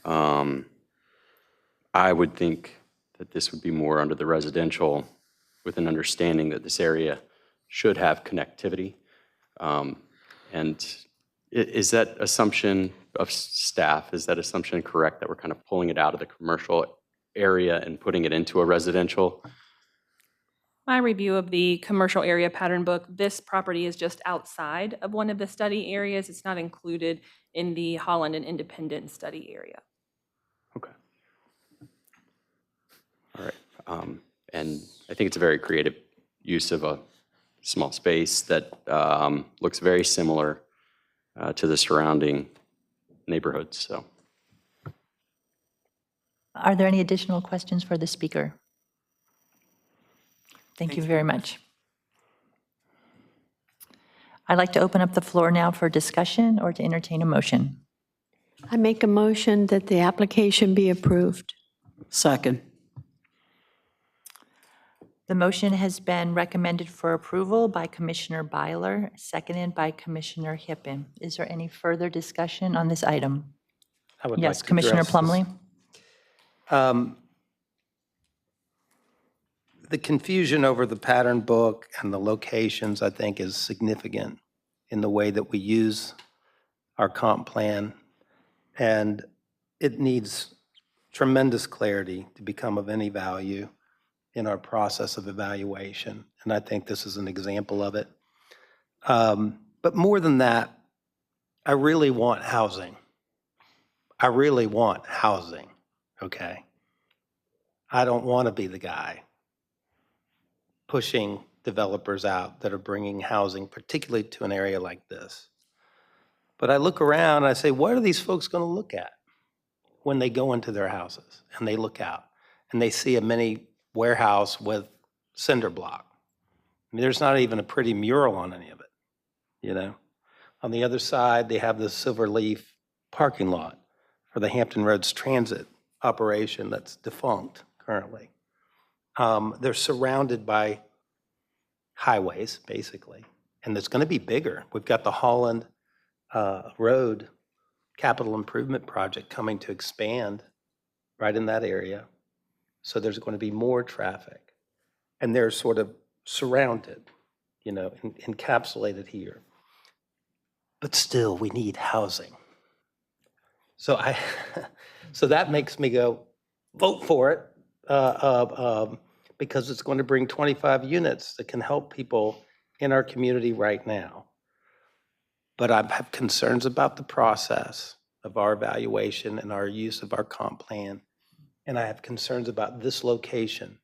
I would think that this would be more under the residential, with an understanding that this area should have connectivity. And is that assumption of staff, is that assumption correct, that we're kind of pulling it out of the commercial area and putting it into a residential? My review of the commercial area pattern book, this property is just outside of one of the study areas. It's not included in the Holland and Independent study area. Okay. All right. And I think it's a very creative use of a small space that looks very similar to the surrounding neighborhoods. So, Are there any additional questions for the speaker? Thank you very much. I'd like to open up the floor now for discussion or to entertain a motion. I make a motion that the application be approved. Second. The motion has been recommended for approval by Commissioner Byler, seconded by Commissioner Hippen. Is there any further discussion on this item? I would Yes, like to Commissioner address Plumley. The confusion over the pattern book and the locations, I think, is significant in the way that we use our comp plan. And it needs tremendous clarity to become of any value in our process of evaluation. And I think this is an example of it. But more than that, I really want housing. I really want housing, okay? I don't want to be the guy pushing developers out that are bringing housing, particularly to an area like this. But I look around and I say, what are these folks going to look at when they go into their houses and they look out and they see a mini warehouse with cinder block? I mean, there's not even a pretty mural on any of it, you know? On the other side, they have the Silver Leaf parking lot for the Hampton Roads Transit operation that's defunct currently. They're surrounded by highways, basically, and it's going to be bigger. We've got the Holland Road Capital Improvement Project coming to expand right in that area. So there's going to be more traffic, and they're sort of surrounded, you know, encapsulated here. But still, we need housing. So so that makes me go, vote for it. Because it's going to bring 25 units that can help people in our community right now. But I have concerns about the process of our evaluation and our use of our comp plan. And I have concerns about this location.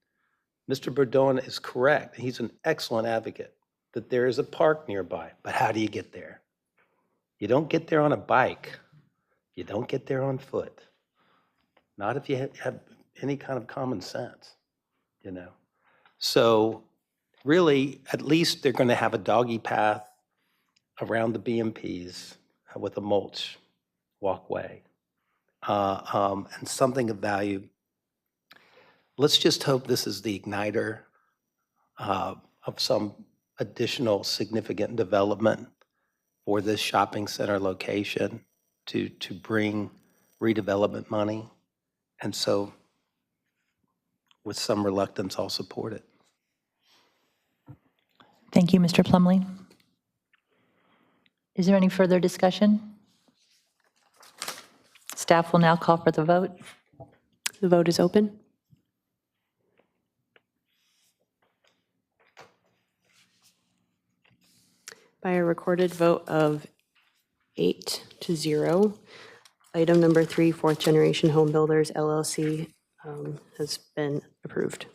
Mr. Bordone is correct. He's an excellent advocate that there is a park nearby. But how do you get there? You don't get there on a bike. You don't get there on foot. Not if you have any kind of common sense. You know, so really, at least they're going to have a doggy path around the BMPs with a mulch walkway. and something of value. Let's just hope this is the igniter of some additional significant development for this shopping center location to bring redevelopment money. And so with some reluctance, I'll support it. Thank you, Mr. Plumley. Is there any further discussion? Staff will now call for the vote. The vote is open. By a recorded vote of 8-0, item number 3, Fourth Generation Home Builders LLC has been approved.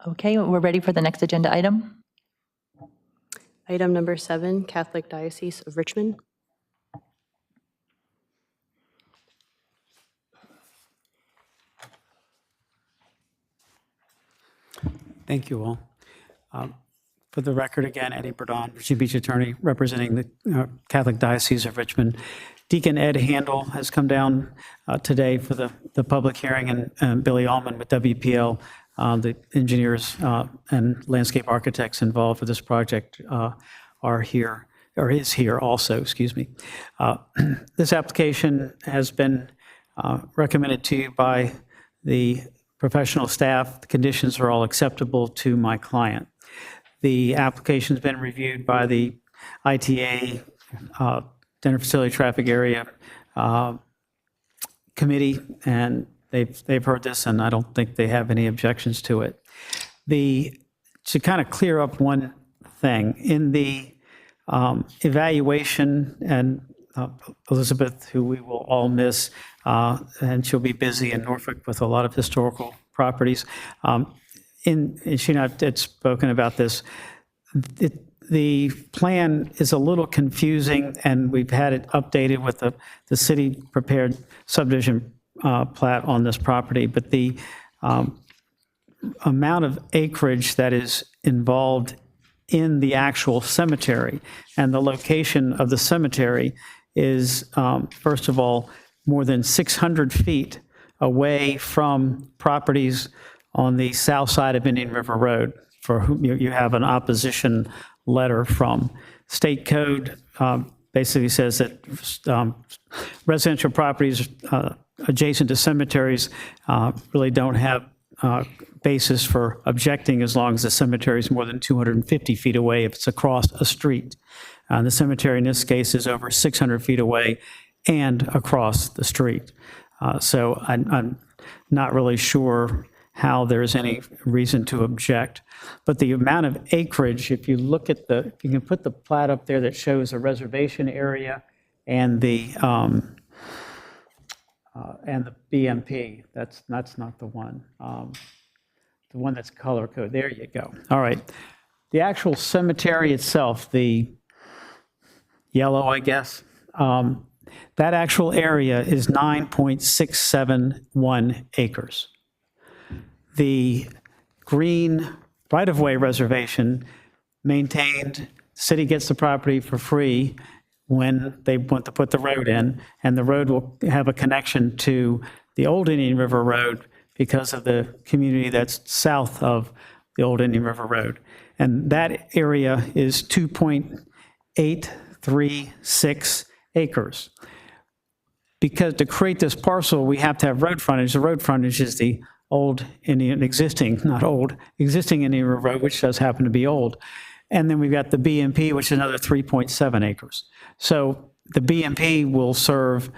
Okay, we're ready for the next agenda item. Item number 7, Catholic Diocese of Richmond. Thank you all. For the record, again, Eddie Burdon, Virginia Beach attorney representing the Catholic Diocese of Richmond. Deacon Ed Handel has come down today for the public hearing, and Billy Allman with WPL, the engineers and landscape architects involved with this project are here, or is here also, excuse me. This application has been recommended to you by the professional staff. The conditions are all acceptable to my client. The application's been reviewed by the ITA, Denver Facility Traffic Area Committee, and they've heard this, and I don't think they have any objections to it. To kind of clear up one thing, in the evaluation, and Elizabeth, who we will all miss, and she'll be busy in Norfolk with a lot of historical properties. And she and I had spoken about this. The plan is a little confusing, and we've had it updated with the city prepared subdivision plat on this property, but the amount of acreage that is involved in the actual cemetery and the location of the cemetery is, first of all, more than 600 feet away from properties on the south side of Indian River Road, for whom you have an opposition letter from. State code basically says that residential properties adjacent to cemeteries really don't have basis for objecting as long as the cemetery is more than 250 feet away if it's across a street. The cemetery in this case is over 600 feet away and across the street. So I'm not really sure how there's any reason to object. But the amount of acreage, if you look at if you can put the plat up there that shows a reservation area and the BMP, that's not the one. The one that's color code, there you go. All right. The actual cemetery itself, the yellow, I guess, that actual area is 9.671 acres. The green right-of-way reservation maintained, city gets the property for free when they want to put the road in, and the road will have a connection to the old Indian River Road because of the community that's south of the old Indian River Road. And that area is 2.836 acres. Because to create this parcel, we have to have road frontage. The road frontage is the existing Indian River Road, which does happen to be old. And then we've got the BMP, which is another 3.7 acres. So the BMP will serve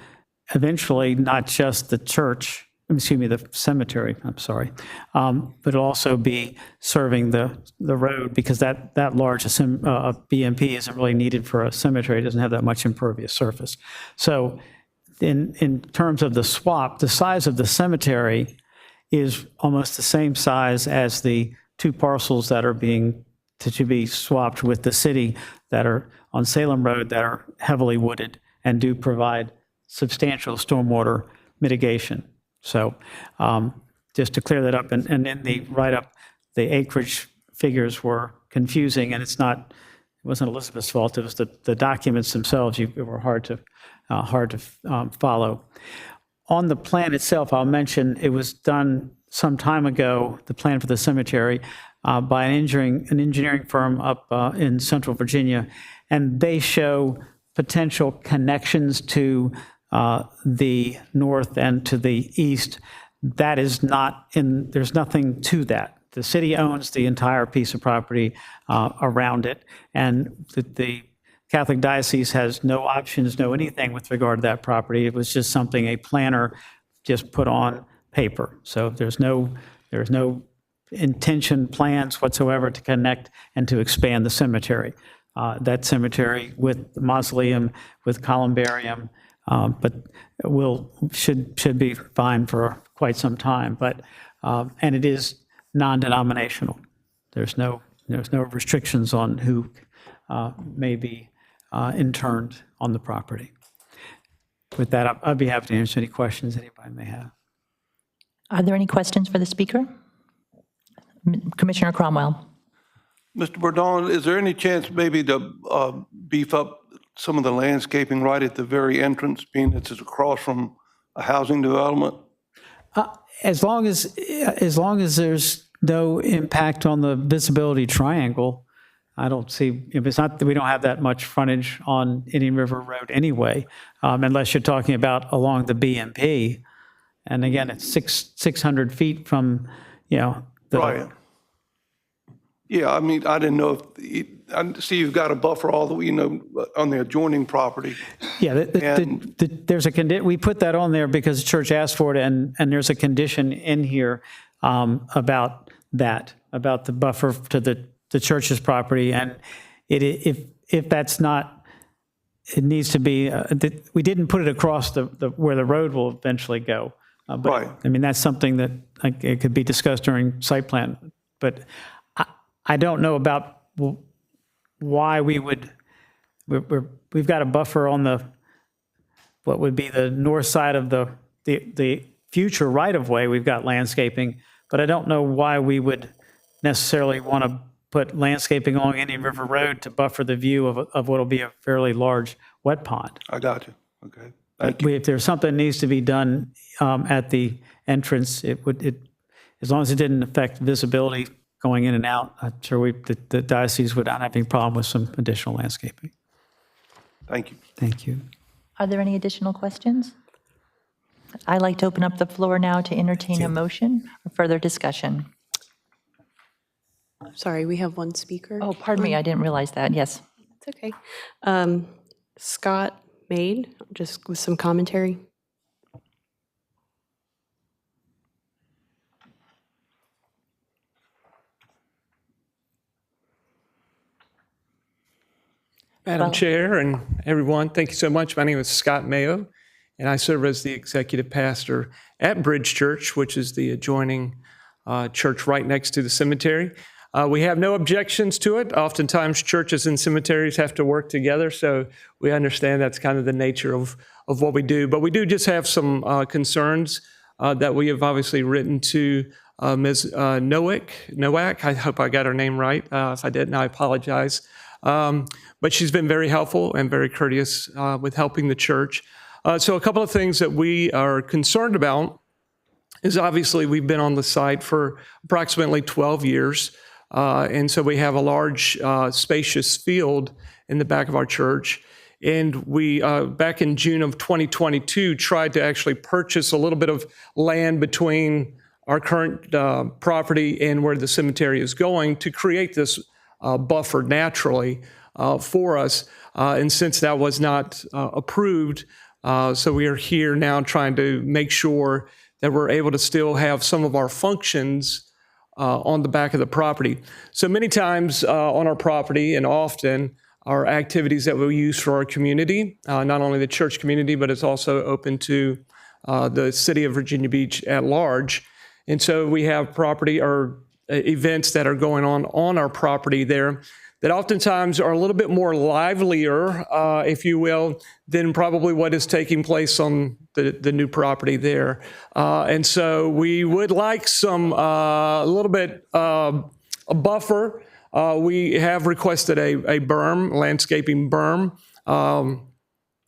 eventually not just the church, the cemetery, I'm sorry, but it'll also be serving the road, because that large BMP isn't really needed for a cemetery. It doesn't have that much impervious surface. So in terms of the swap, the size of the cemetery is almost the same size as the two parcels that are to be swapped with the city that are on Salem Road that are heavily wooded and do provide substantial stormwater mitigation. So just to clear that up, and in the write-up, the acreage figures were confusing, and it wasn't Elizabeth's fault, it was the documents themselves were hard to follow. On the plan itself, I'll mention it was done some time ago, the plan for the cemetery, by an engineering firm up in Central Virginia, and they show potential connections to the north and to the east. That is not there's nothing to that. The city owns the entire piece of property around it, and the Catholic Diocese has no options, no anything with regard to that property. It was just something a planner just put on paper. So there's no intention, plans whatsoever to connect and to expand the cemetery. That cemetery with the mausoleum, with columbarium, but should be fine for quite some time. But and it is non-denominational. There's no restrictions on who may be interned on the property. With that, I'd be happy to answer any questions anybody may have. Are there any questions for the speaker? Commissioner Cromwell. Mr. Bourdon, is there any chance maybe to beef up some of the landscaping right at the very entrance, being it's across from a housing development? As long as there's no impact on the visibility triangle, I don't see, if it's not that we don't have that much frontage on Indian River Road anyway, unless you're talking about along the BMP. And again, it's 600 feet from, Right. Yeah, I mean, I didn't know if, I see you've got a buffer all the way, on the adjoining property. Yeah, there's a we put that on there because the church asked for it, and there's a condition in here about that, about the buffer to the church's property, and if that's not, it needs to be. We didn't put it across where the road will eventually go, but Right. I mean that's something that it could be discussed during site plan, but I don't know about why we would. We've got a buffer on what would be the north side of the future right of way. We've got landscaping, but I don't know why we would necessarily want to put landscaping along Indian River Road to buffer the view of what will be a fairly large wet pond. I got you. Okay. Thank you. If there's something that needs to be done at the entrance, as long as it didn't affect visibility going in and out, I'm sure the diocese would not have any problem with some additional landscaping. Thank you. Thank you. Are there any additional questions? I'd like to open up the floor now to entertain a motion or further discussion. Sorry, we have one speaker. Oh, pardon me, I didn't realize that. Yes. It's okay. Scott Maid, just with some commentary. Madam Chair and everyone, thank you so much. My name is Scott Mayo, and I serve as the executive pastor at Bridge Church, which is the adjoining church right next to the cemetery. We have no objections to it. Oftentimes, churches and cemeteries have to work together, so we understand that's kind of the nature of what we do. But we do just have some concerns that we have obviously written to Ms. Nowak. I hope I got her name right. If I didn't, I apologize. But she's been very helpful and very courteous with helping the church. So a couple of things that we are concerned about is obviously we've been on the site for approximately 12 years. And so we have a large, spacious field in the back of our church. And we, back in June of 2022, tried to actually purchase a little bit of land between our current property and where the cemetery is going to create this buffer naturally for us. And since that was not approved, so we are here now trying to make sure that we're able to still have some of our functions on the back of the property. So many times on our property, and often are activities that we use for our community, not only the church community, but it's also open to the city of Virginia Beach at large. And so we have property or events that are going on our property there that oftentimes are a little bit more livelier, if you will, than probably what is taking place on the new property there. And so we would like some a little bit a buffer, we have requested a berm, landscaping berm.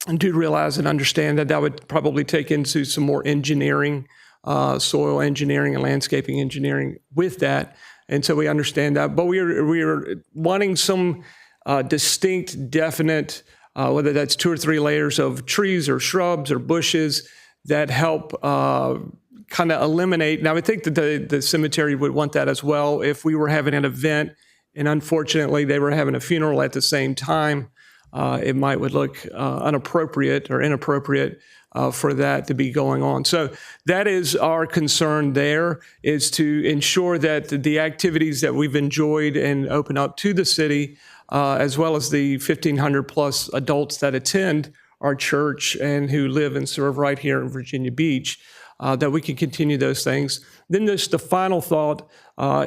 And do realize and understand that that would probably take into some more engineering, soil engineering and landscaping engineering with that. And so we understand that. But we are wanting some distinct, definite, whether that's 2 or 3 layers of trees or shrubs or bushes that help kind of eliminate. And I would think that the cemetery would want that as well if we were having an event and unfortunately they were having a funeral at the same time. It would look inappropriate for that to be going on. So that is our concern there, is to ensure that the activities that we've enjoyed and open up to the city, as well as the 1,500 plus adults that attend our church and who live and serve right here in Virginia Beach, that we can continue those things. Then the final thought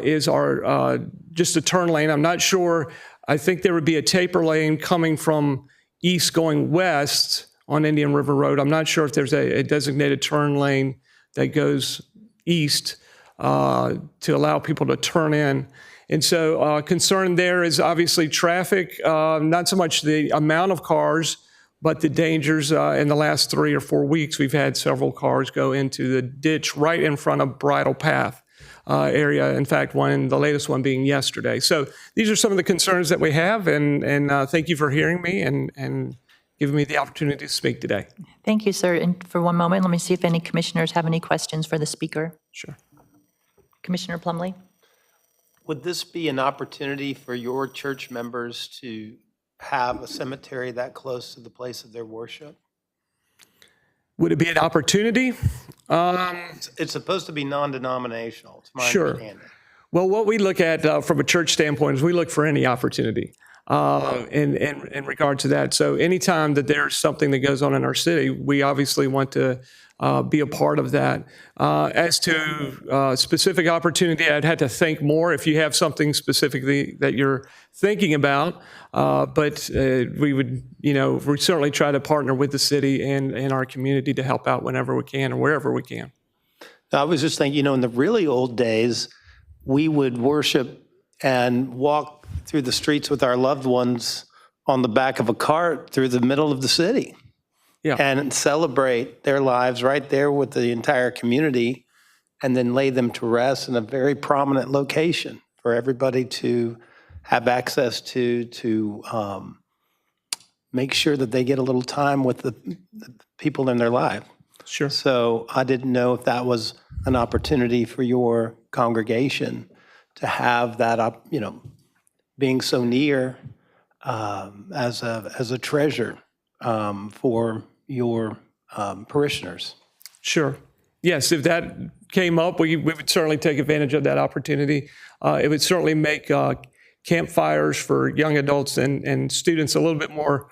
is our just a turn lane. I'm not sure. I think there would be a taper lane coming from east going west on Indian River Road. I'm not sure if there's a designated turn lane that goes east to allow people to turn in. And so concern there is obviously traffic, not so much the amount of cars, but the dangers. In the last 3 or 4 weeks, we've had several cars go into the ditch right in front of Bridle Path area. In fact, the latest one being yesterday. So these are some of the concerns that we have, and thank you for hearing me and giving me the opportunity to speak today. Thank you, sir. And for one moment, let me see if any commissioners have any questions for the speaker. Sure. Commissioner Plumley? Would this be an opportunity for your church members to have a cemetery that close to the place of their worship? Would it be an opportunity? It's supposed to be non-denominational, it's my Sure. understanding. Well, what we look at from a church standpoint is we look for any opportunity in regard to that. So anytime that there's something that goes on in our city, we obviously want to be a part of that. As to specific opportunity, I'd have to think more if you have something specifically that you're thinking about. But we would, we certainly try to partner with the city and our community to help out whenever we can and wherever we can. I was just thinking, in the really old days, we would worship and walk through the streets with our loved ones on the back of a cart through the middle of the city. Yeah. And celebrate their lives right there with the entire community, and then lay them to rest in a very prominent location for everybody to have access to make sure that they get a little time with the people in their life. Sure. So I didn't know if that was an opportunity for your congregation to have that, being so near as a treasure for your parishioners. Sure. Yes, if that came up, we would certainly take advantage of that opportunity. It would certainly make campfires for young adults and students a little bit more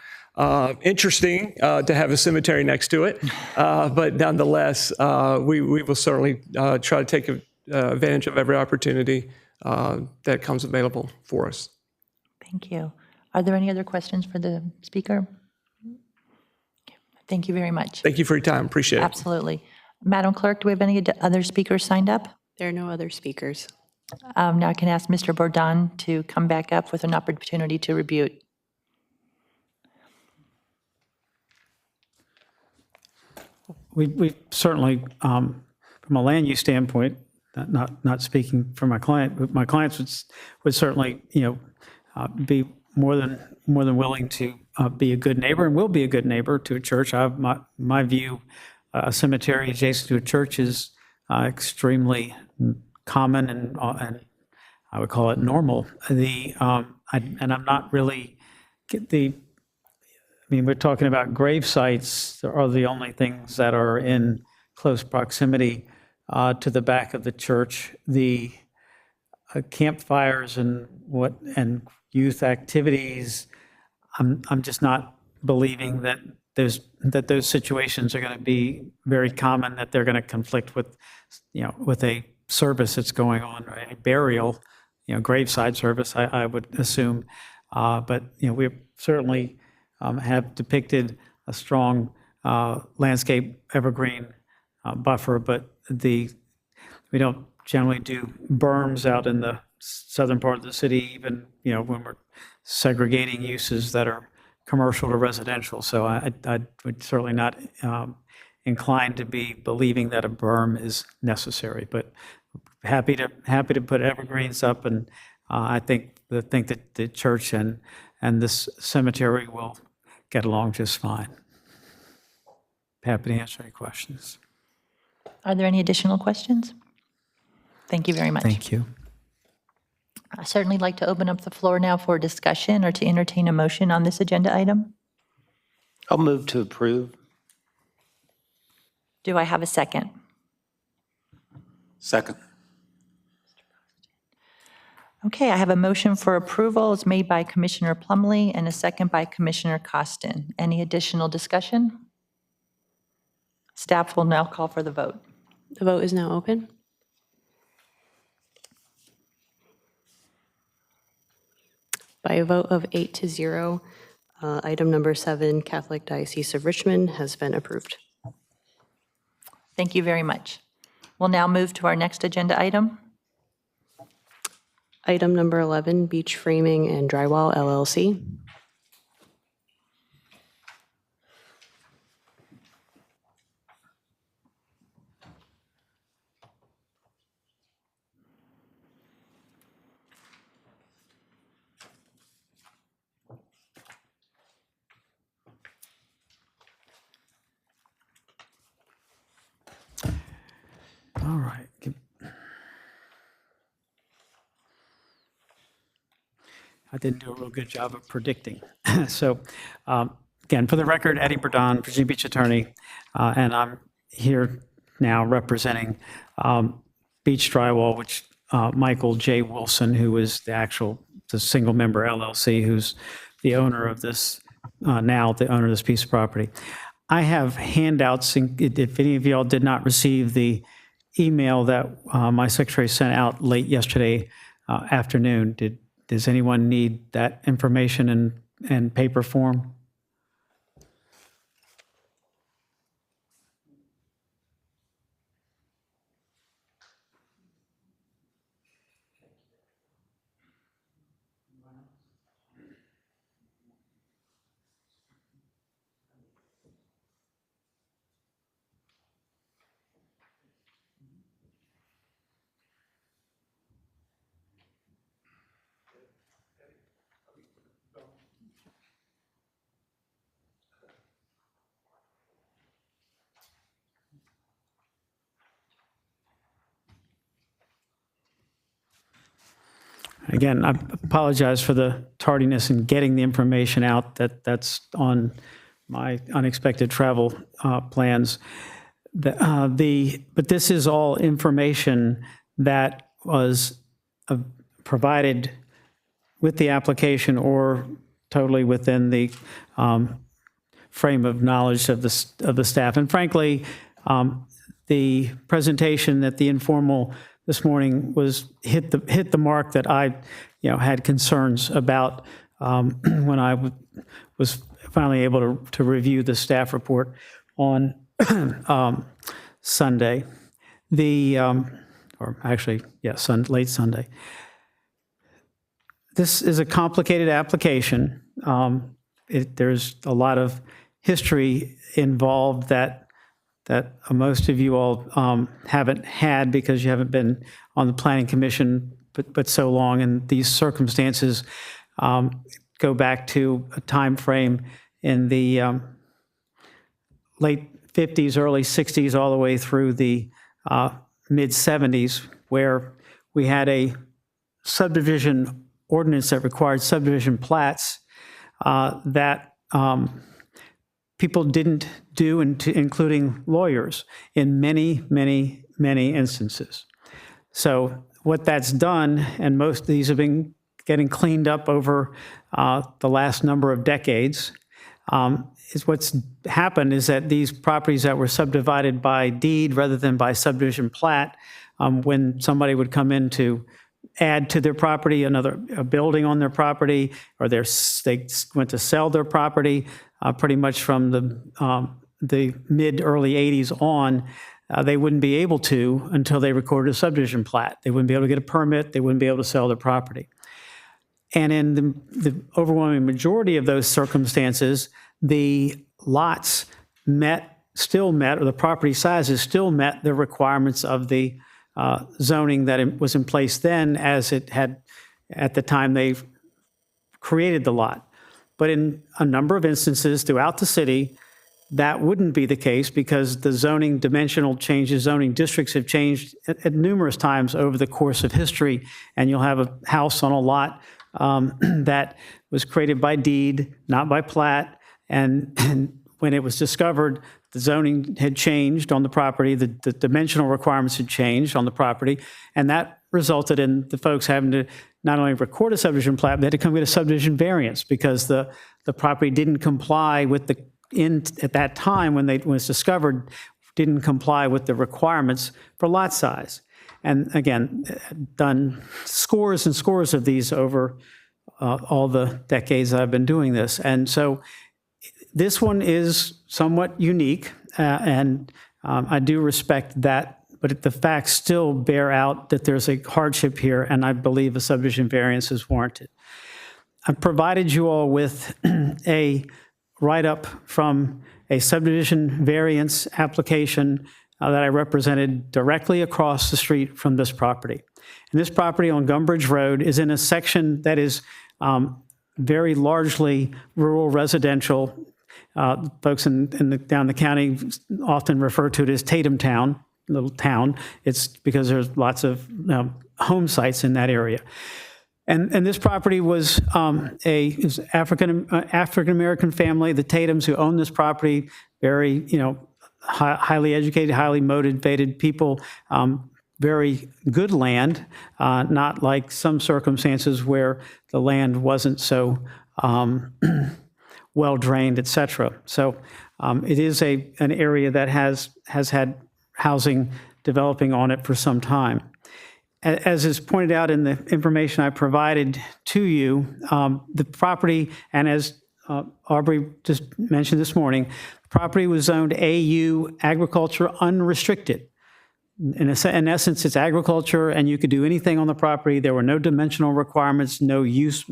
interesting to have a cemetery next to it. But nonetheless, we will certainly try to take advantage of every opportunity that comes available for us. Thank you. Are there any other questions for the speaker? Thank you very much. Thank you for your time. Appreciate it. Absolutely. Madam Clerk, do we have any other speakers signed up? There are no other speakers. Now I can ask Mr. Bourdon to come back up with an opportunity to rebut. We certainly, from a land use standpoint, not speaking for my client, but my clients would certainly, be more than willing to be a good neighbor, and will be a good neighbor to a church. My view, a cemetery adjacent to a church is extremely common and I would call it normal. And I'm not really we're talking about grave sites are the only things that are in close proximity to the back of the church. The campfires and youth activities, I'm just not believing that those situations are going to be very common, that they're going to conflict with a service that's going on, right? A burial, graveside service, I would assume. But we certainly have depicted a strong landscape evergreen buffer, but we don't generally do berms out in the southern part of the city, even, when we're segregating uses that are commercial to residential. So I would certainly not inclined to be believing that a berm is necessary, but happy to put evergreens up, and I think that the church and this cemetery will get along just fine. Happy to answer any questions. Are there any additional questions? Thank you very much. Thank you. I'd certainly like to open up the floor now for discussion or to entertain a motion on this agenda item. I'll move to approve. Do I have a second? Second. Okay, I have a motion for approval. It's made by Commissioner Plumlee and a second by Commissioner Costin. Any additional discussion? Staff will now call for the vote. The vote is now open. By a vote of 8-0, item number 7, Catholic Diocese of Richmond, has been approved. Thank you very much. We'll now move to our next agenda item. Item number 11, Beach Framing and Drywall LLC. All right. I didn't do a real good job of predicting. So, again, for the record, Eddie Burdon, Virginia Beach attorney, and I'm here now representing Beach Drywall, which Michael J. Wilson, who is the single member LLC, who's the owner of this, now the owner of this piece of property. I have handouts, if any of y'all did not receive the email that my secretary sent out late yesterday afternoon, does anyone need that information in paper form? Again, I apologize for the tardiness in getting the information out. That's on my unexpected travel plans. But this is all information that was provided with the application or totally within the frame of knowledge of the staff. And frankly, the presentation at the informal this morning was hit the mark that I had concerns about when I was finally able to review the staff report on Sunday. Late Sunday. This is a complicated application. There's a lot of history involved that most of you all haven't had because you haven't been on the Planning Commission but so long, and these circumstances go back to a time frame in the late 50s, early 60s, all the way through the mid-70s, where we had a subdivision ordinance that required subdivision plats that people didn't do, including lawyers, in many, many, many instances. So what that's done, and most of these have been getting cleaned up over the last number of decades, is what's happened is that these properties that were subdivided by deed rather than by subdivision plat, when somebody would come in to add to their property a building on their property, or they went to sell their property, pretty much from the mid-early 80s on, they wouldn't be able to until they recorded a subdivision plat. They wouldn't be able to get a permit. They wouldn't be able to sell their property. And in the overwhelming majority of those circumstances, the lots still met, or the property sizes still met the requirements of the zoning that was in place then, as it had at the time they created the lot. But in a number of instances throughout the city, that wouldn't be the case because the zoning dimensional changes, zoning districts have changed at numerous times over the course of history, and you'll have a house on a lot that was created by deed, not by plat, and when it was discovered, the zoning had changed on the property, the dimensional requirements had changed on the property, and that resulted in the folks having to not only record a subdivision plat, but they had to come get a subdivision variance because the property didn't comply with at that time when it was discovered, didn't comply with the requirements for lot size. And again, done scores and scores of these over all the decades I've been doing this. And so this one is somewhat unique, and I do respect that, but the facts still bear out that there's a hardship here, and I believe a subdivision variance is warranted. I've provided you all with a write-up from a subdivision variance application that I represented directly across the street from this property. And this property on Gumbridge Road is in a section that is very largely rural residential. Folks down the county often refer to it as Tatum Town, little town. It's because there's lots of home sites in that area. And this property was is African-American family, the Tatums, who own this property, very, highly educated, highly motivated people, very good land, not like some circumstances where the land wasn't so well drained, et cetera. So it is an area that has had housing developing on it for some time. As is pointed out in the information I provided to you, the property, and as Aubrey just mentioned this morning, the property was zoned AU, agriculture unrestricted. In essence, it's agriculture, and you could do anything on the property. There were no dimensional requirements, no use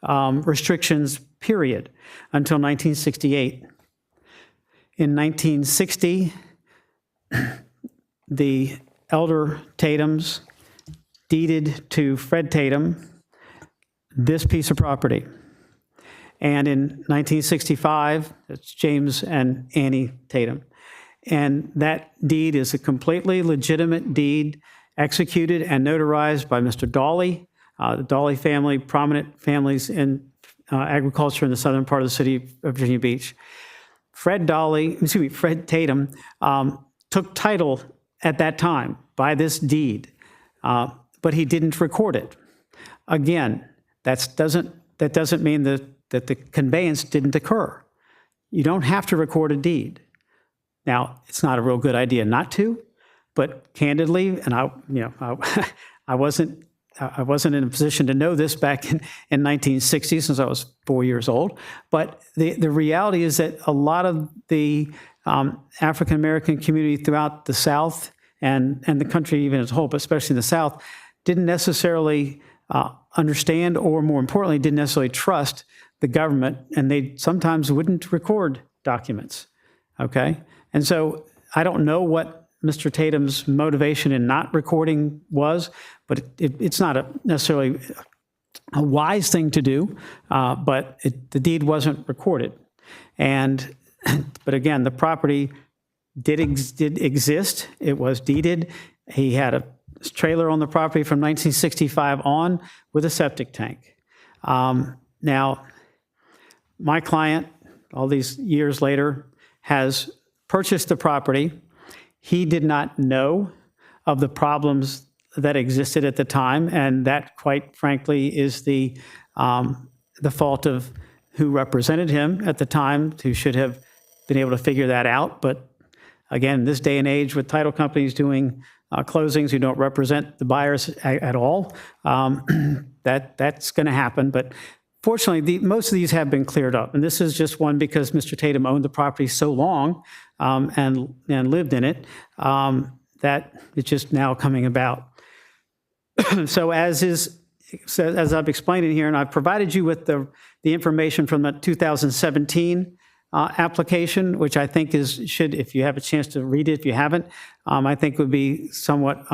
restrictions, period, until 1968. In 1960, the elder Tatums deeded to Fred Tatum this piece of property. And in 1965, it's James and Annie Tatum. And that deed is a completely legitimate deed executed and notarized by Mr. Dawley, the Dawley family, prominent families in agriculture in the southern part of the city of Virginia Beach. Fred Tatum took title at that time by this deed, but he didn't record it. Again, that doesn't mean that the conveyance didn't occur. You don't have to record a deed. Now, it's not a real good idea not to, but candidly, and I wasn't in a position to know this back in 1960 since I was 4 years old. But the reality is that a lot of the African-American community throughout the South and the country even as a whole, but especially in the South, didn't necessarily understand, or more importantly, didn't necessarily trust the government, and they sometimes wouldn't record documents, okay? And so I don't know what Mr. Tatum's motivation in not recording was, but it's not necessarily a wise thing to do, but the deed wasn't recorded. But again, the property did exist. It was deeded. He had a trailer on the property from 1965 on with a septic tank. Now, my client, all these years later, has purchased the property. He did not know of the problems that existed at the time, and that, quite frankly, is the fault of who represented him at the time, who should have been able to figure that out. But again, in this day and age, with title companies doing closings who don't represent the buyers at all, that's going to happen. But fortunately, most of these have been cleared up. And this is just one because Mr. Tatum owned the property so long and lived in it that it's just now coming about. So as I've explained in here, and I've provided you with the information from the 2017 application, which I think should, if you have a chance to read it, if you haven't, I think would be somewhat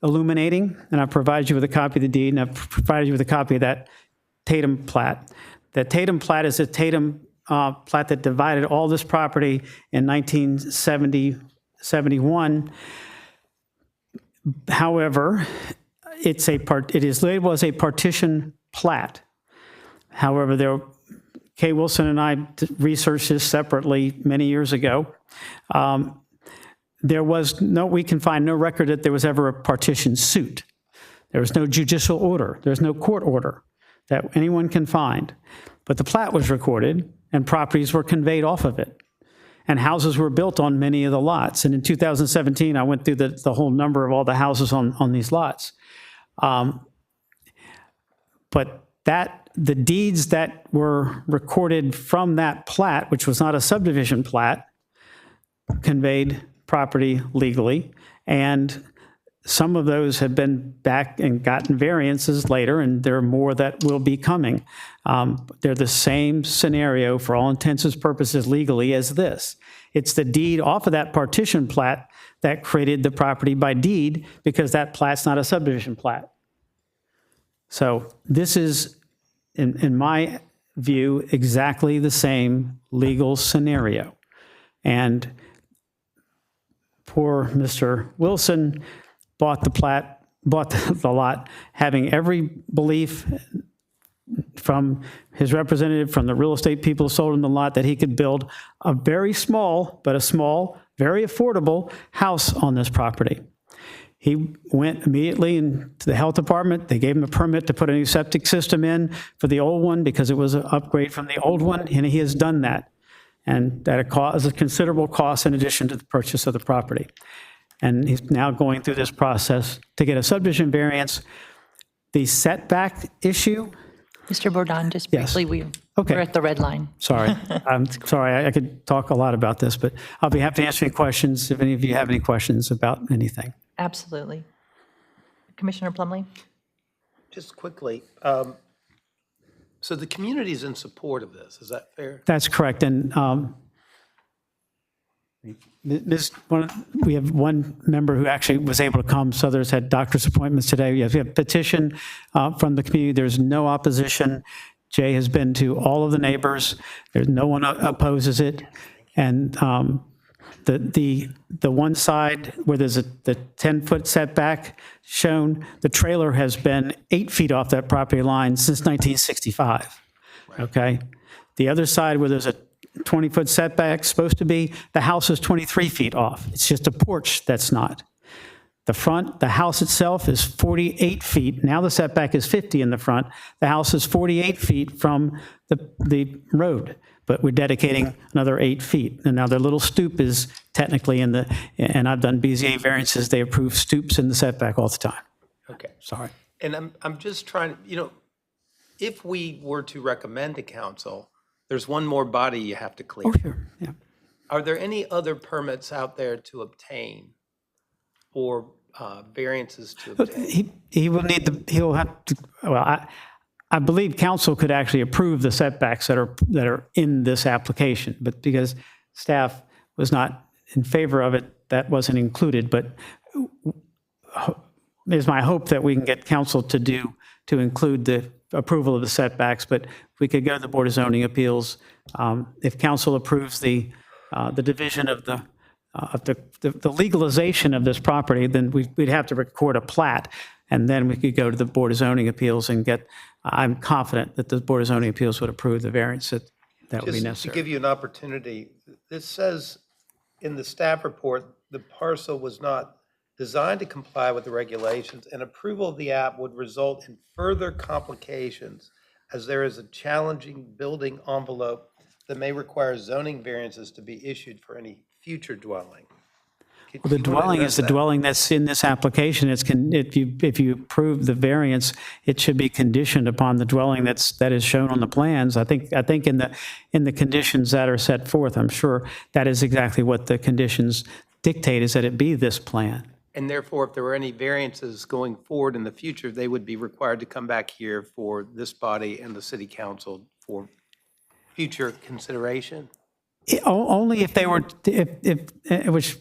illuminating. And I've provided you with a copy of the deed, and I've provided you with a copy of that Tatum plat. The Tatum plat is a Tatum plat that divided all this property in 1971. However, it is labeled as a partition plat. However, Kay Wilson and I researched this separately many years ago. We can find no record that there was ever a partition suit. There was no judicial order. There's no court order that anyone can find. But the plat was recorded and properties were conveyed off of it. And houses were built on many of the lots. And in 2017, I went through the whole number of all the houses on these lots. But the deeds that were recorded from that plat, which was not a subdivision plat, conveyed property legally. And some of those have been back and gotten variances later, and there are more that will be coming. They're the same scenario for all intents and purposes legally as this. It's the deed off of that partition plat that created the property by deed, because that plat's not a subdivision plat. So this is, in my view, exactly the same legal scenario. And poor Mr. Wilson bought the lot, having every belief from his representative, from the real estate people who sold him the lot, that he could build a very small, very affordable house on this property. He went immediately into the health department. They gave him a permit to put a new septic system in for the old one because it was an upgrade from the old one, and he has done that. And that is a considerable cost in addition to the purchase of the property. And he's now going through this process to get a subdivision variance. The setback issue. Mr. Bourdon, just briefly, we're at the red line. Sorry. I'm sorry. I could talk a lot about this, but I'll be happy to answer any questions if any of you have any questions about anything. Absolutely. Commissioner Plumlee? Just quickly, so the community is in support of this, is that fair? That's correct. And we have one member who actually was able to come, so others had doctor's appointments today. We have a petition from the community. There's no opposition. Jay has been to all of the neighbors. There's no one opposes it. And the one side where there's the 10-foot setback shown, the trailer has been 8 feet off that property line since 1965. Okay? The other side where there's a 20-foot setback supposed to be, the house is 23 feet off. It's just a porch that's not. The house itself is 48 feet. Now the setback is 50 in the front. The house is 48 feet from the road, but we're dedicating another 8 feet. And now their little stoop is technically and I've done BZA variances, they approve stoops in the setback all the time. Okay. Sorry. And I'm just trying, if we were to recommend to council, there's one more body you have to clear. Oh, sure, yeah. Are there any other permits out there to obtain or variances to obtain? He'll have to, well, I believe council could actually approve the setbacks that are in this application, but because staff was not in favor of it, that wasn't included. But it's my hope that we can get council to include the approval of the setbacks, but we could go to the Board of Zoning Appeals. If council approves the division of the legalization of this property, then we'd have to record a plat, and then we could go to the Board of Zoning Appeals and I'm confident that the Board of Zoning Appeals would approve the variance that would be necessary. Just to give you an opportunity, this says in the staff report, the parcel was not designed to comply with the regulations, and approval of the app would result in further complications as there is a challenging building envelope that may require zoning variances to be issued for any future dwelling. Well, the dwelling is the dwelling that's in this application. If you approve the variance, it should be conditioned upon the dwelling that is shown on the plans. I think in the conditions that are set forth, I'm sure that is exactly what the conditions dictate, is that it be this plan. And therefore, if there were any variances going forward in the future, they would be required to come back here for this body and the city council for future consideration? Only if they were, only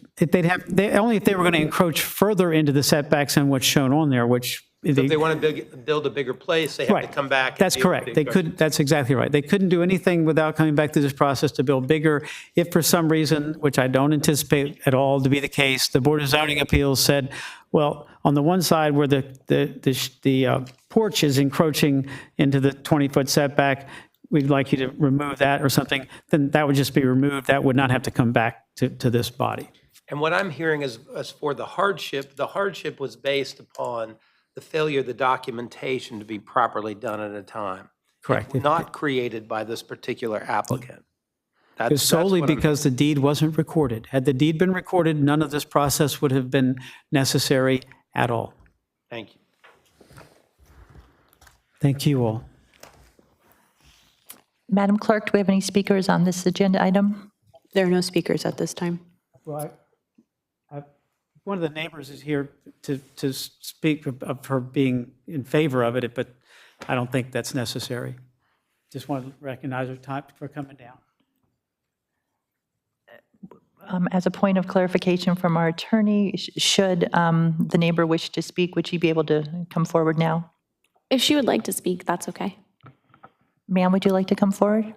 if they were going to encroach further into the setbacks than what's shown on there, which. So if they want to build a bigger place, they have to come back. That's correct. That's exactly right. They couldn't do anything without coming back through this process to build bigger. If for some reason, which I don't anticipate at all to be the case, the Board of Zoning Appeals said, well, on the one side where the porch is encroaching into the 20-foot setback, we'd like you to remove that or something, then that would just be removed. That would not have to come back to this body. And what I'm hearing is, as for the hardship was based upon the failure of the documentation to be properly done at a time. Correct. Not created by this particular applicant. It's solely because the deed wasn't recorded. Had the deed been recorded, none of this process would have been necessary at all. Thank you. Thank you all. Madam Clerk, do we have any speakers on this agenda item? There are no speakers at this time. Well, one of the neighbors is here to speak of her being in favor of it, but I don't think that's necessary. Just want to recognize her time for coming down. As a point of clarification from our attorney, should the neighbor wish to speak, would she be able to come forward now? If she would like to speak, that's okay. Ma'am, would you like to come forward?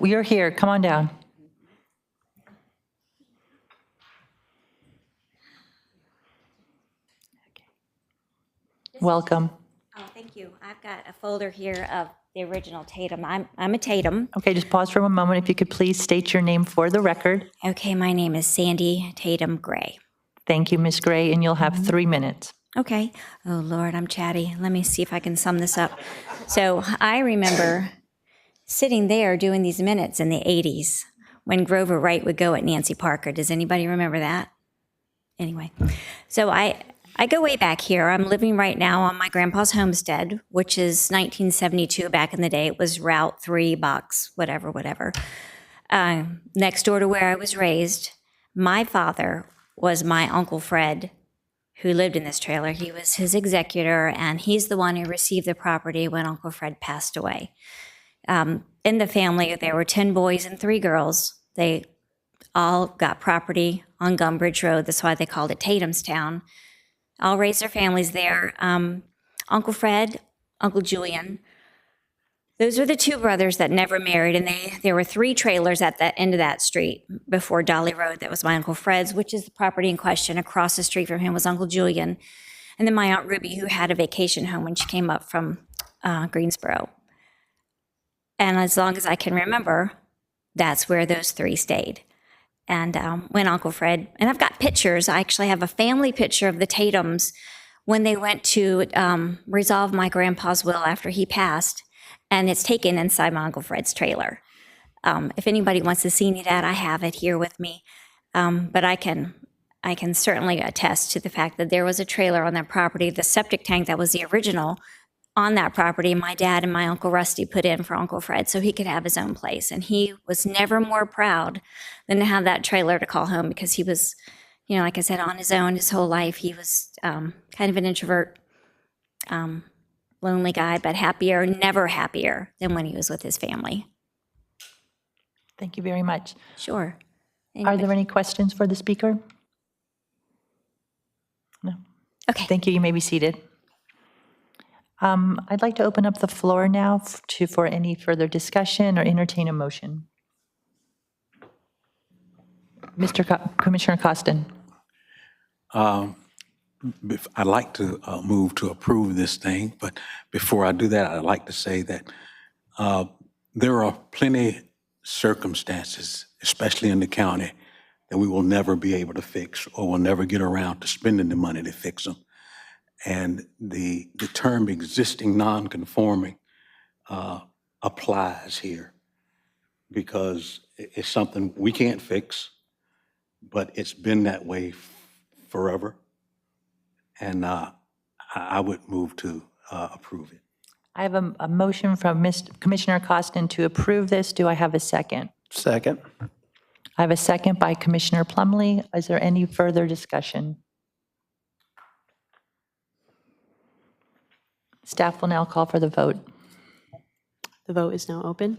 You're here. Come on down. Welcome. Oh, thank you. I've got a folder here of the original Tatum. I'm a Tatum. Okay, just pause for one moment. If you could please state your name for the record. Okay, my name is Sandy Tatum Gray. Thank you, Ms. Gray, and you'll have 3 minutes. Okay. Oh, Lord, I'm chatty. Let me see if I can sum this up. So I remember sitting there doing these minutes in the 80s when Grover Wright would go at Nancy Parker. Does anybody remember that? Anyway, so I go way back here. I'm living right now on my grandpa's homestead, which is 1972. Back in the day, it was Route 3, Box, whatever. Next door to where I was raised, my father was my Uncle Fred, who lived in this trailer. He was his executor, and he's the one who received the property when Uncle Fred passed away. In the family, there were 10 boys and 3 girls. They all got property on Gumbridge Road. That's why they called it Tatumstown. All raised their families there. Uncle Fred, Uncle Julian, those were the 2 brothers that never married, and there were 3 trailers at the end of that street before Dolly Road. That was my Uncle Fred's, which is the property in question. Across the street from him was Uncle Julian. And then my Aunt Ruby, who had a vacation home when she came up from Greensboro. And as long as I can remember, that's where those 3 stayed. And when Uncle Fred, and I've got pictures, I actually have a family picture of the Tatums when they went to resolve my grandpa's will after he passed, and it's taken inside my Uncle Fred's trailer. If anybody wants to see any of that, I have it here with me. But I can certainly attest to the fact that there was a trailer on that property. The septic tank that was the original on that property, my dad and my Uncle Rusty put in for Uncle Fred so he could have his own place. And he was never more proud than to have that trailer to call home, because he was, like I said, on his own his whole life. He was kind of an introvert, lonely guy, but never happier than when he was with his family. Thank you very much. Sure. Are there any questions for the speaker? No. Okay. Thank you. You may be seated. I'd like to open up the floor now for any further discussion or entertain a motion. Commissioner Costin. I'd like to move to approve this thing, but before I do that, I'd like to say that there are plenty circumstances, especially in the county, that we will never be able to fix or will never get around to spending the money to fix them. And the term existing non-conforming applies here. because it's something we can't fix, but it's been that way forever. And I would move to approve it. I have a motion from Commissioner Costin to approve this. Do I have a second? Second. I have a second by Commissioner Plumley. Is there any further discussion? Staff will now call for the vote. The vote is now open.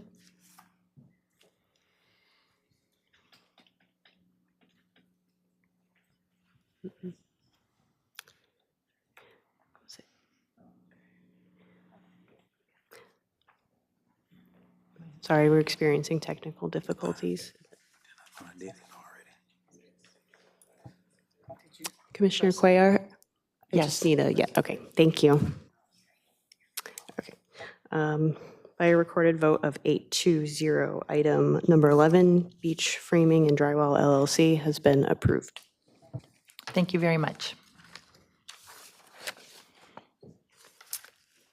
Sorry, we're experiencing technical difficulties. Commissioner Cuellar? I just need a, yeah, okay, thank you. Okay. By a recorded vote of 8-0, item number 11, Beach Framing and Drywall LLC has been approved. Thank you very much.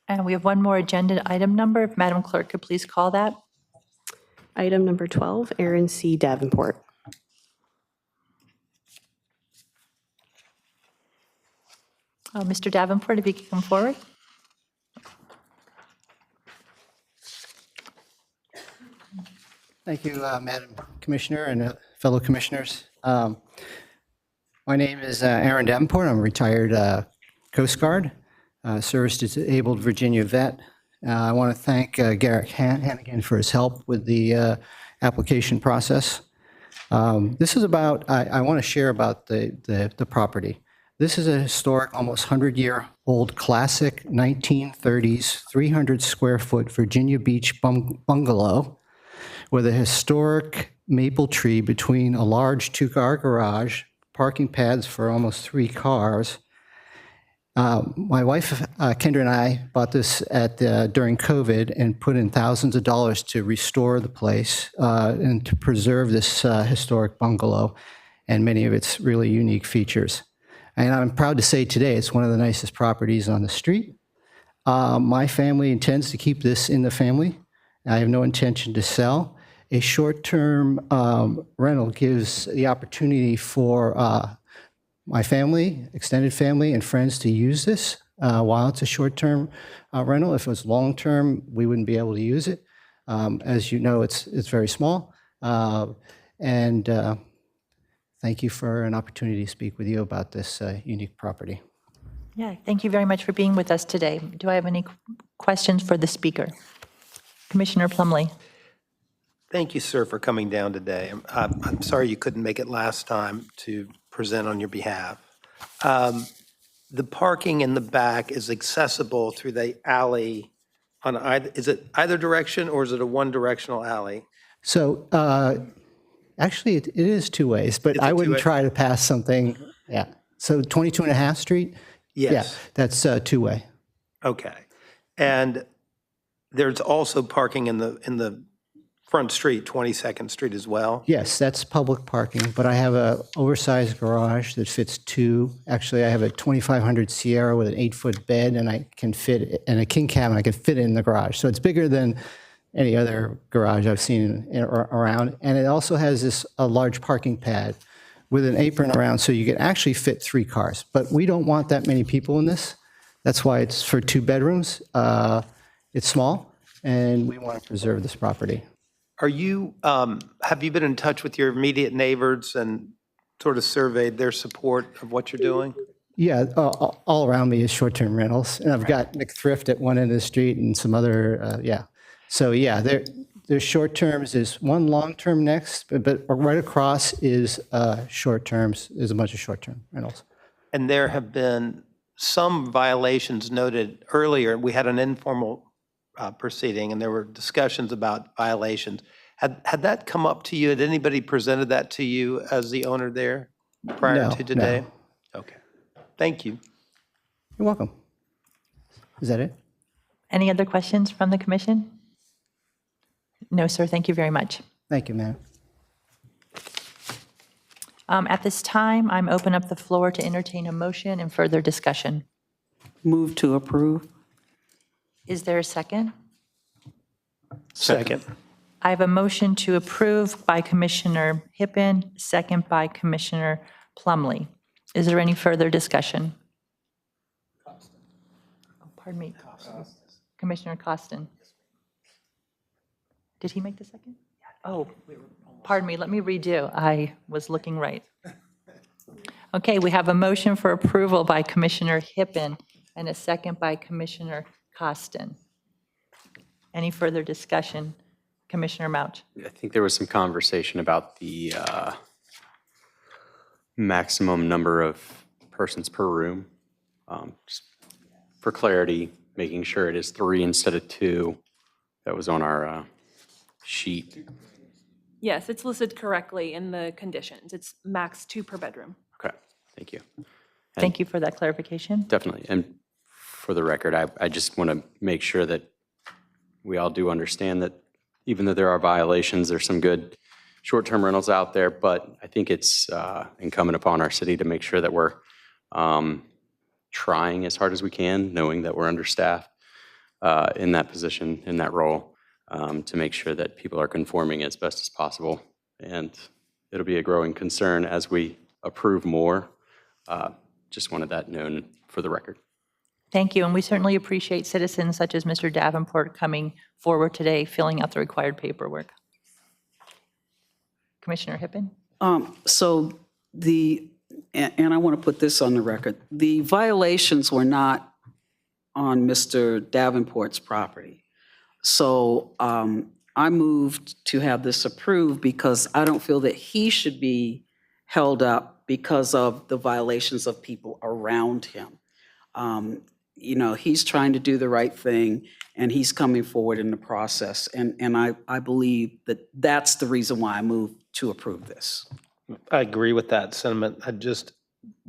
And we have one more agenda item number. If Madam Clerk could please call that. Item number 12, Aaron C. Davenport. Mr. Davenport, if you could come forward. Thank you, Madam Commissioner and fellow commissioners. My name is Aaron Davenport. I'm a retired Coast Guard, service-disabled Virginia vet. I want to thank Garrett Hannigan for his help with the application process. This is about, I want to share about the property. This is a historic, almost 100-year-old classic 1930s, 300-square-foot Virginia Beach bungalow with a historic maple tree between a large two-car garage, parking pads for almost 3 cars. My wife, Kendra, and I bought this during COVID and put in thousands of dollars to restore the place and to preserve this historic bungalow and many of its really unique features. And I'm proud to say today it's one of the nicest properties on the street. My family intends to keep this in the family. I have no intention to sell. A short-term rental gives the opportunity for my family, extended family, and friends to use this while it's a short-term rental. If it was long-term, we wouldn't be able to use it. As you know, it's very small. Thank you for an opportunity to speak with you about this unique property. Yeah, thank you very much for being with us today. Do I have any questions for the speaker? Commissioner Plumley. Thank you, sir, for coming down today. I'm sorry you couldn't make it last time to present on your behalf. The parking in the back is accessible through the alley on either, is it either direction or is it a one-directional alley? So actually, it is 2 ways, but I wouldn't try to pass something. Yeah. So 22.5 Street? Yes. Yeah, that's 2-way. Okay. And there's also parking in the front street, 22nd Street as well? Yes, that's public parking, but I have a oversized garage that fits 2. Actually, I have a 2500 Sierra with an 8-foot bed, and I can fit, and a king cabin, I can fit it in the garage. So it's bigger than any other garage I've seen around. And it also has a large parking pad with an apron around, so you can actually fit 3 cars. But we don't want that many people in this. That's why it's for 2 bedrooms. It's small, and we want to preserve this property. Are you, have you been in touch with your immediate neighbors and sort of surveyed their support of what you're doing? Yeah, all around me is short-term rentals, and I've got McThrift at one end of the street and some other, yeah. So yeah, there's short terms, there's one long-term next, but right across is short terms, is a bunch of short-term rentals. And there have been some violations noted earlier. We had an informal proceeding, and there were discussions about violations. Had that come up to you? Had anybody presented that to you as the owner there prior to today? No. Okay. Thank you. You're welcome. Is that it? Any other questions from the commission? No, sir. Thank you very much. Thank you, ma'am. At this time, I'm open up the floor to entertain a motion and further discussion. Move to approve. Is there a second? Second. I have a motion to approve by Commissioner Hippen, second by Commissioner Plumley. Is there any further discussion? Oh, pardon me. Commissioner Costin. Did he make the second? Oh, pardon me, let me redo. I was looking right. Okay, we have a motion for approval by Commissioner Hippen and a second by Commissioner Costin. Any further discussion? Commissioner Mouch. I think there was some conversation about the maximum number of persons per room. Just for clarity, making sure it is 3 instead of 2. That was on our sheet. Yes, it's listed correctly in the conditions. It's max 2 per bedroom. Okay, thank you. Thank you for that clarification. Definitely. And for the record, I just want to make sure that we all do understand that even though there are violations, there's some good short-term rentals out there, but I think it's incumbent upon our city to make sure that we're trying as hard as we can, knowing that we're understaffed in that position, in that role, to make sure that people are conforming as best as possible. And it'll be a growing concern as we approve more. Just wanted that known for the record. Thank you, and we certainly appreciate citizens such as Mr. Davenport coming forward today, filling out the required paperwork. Commissioner Hippen? And I want to put this on the record, the violations were not on Mr. Davenport's property. So I moved to have this approved because I don't feel that he should be held up because of the violations of people around him. You know, he's trying to do the right thing, and he's coming forward in the process. And I believe that that's the reason why I moved to approve this. I agree with that sentiment. I just,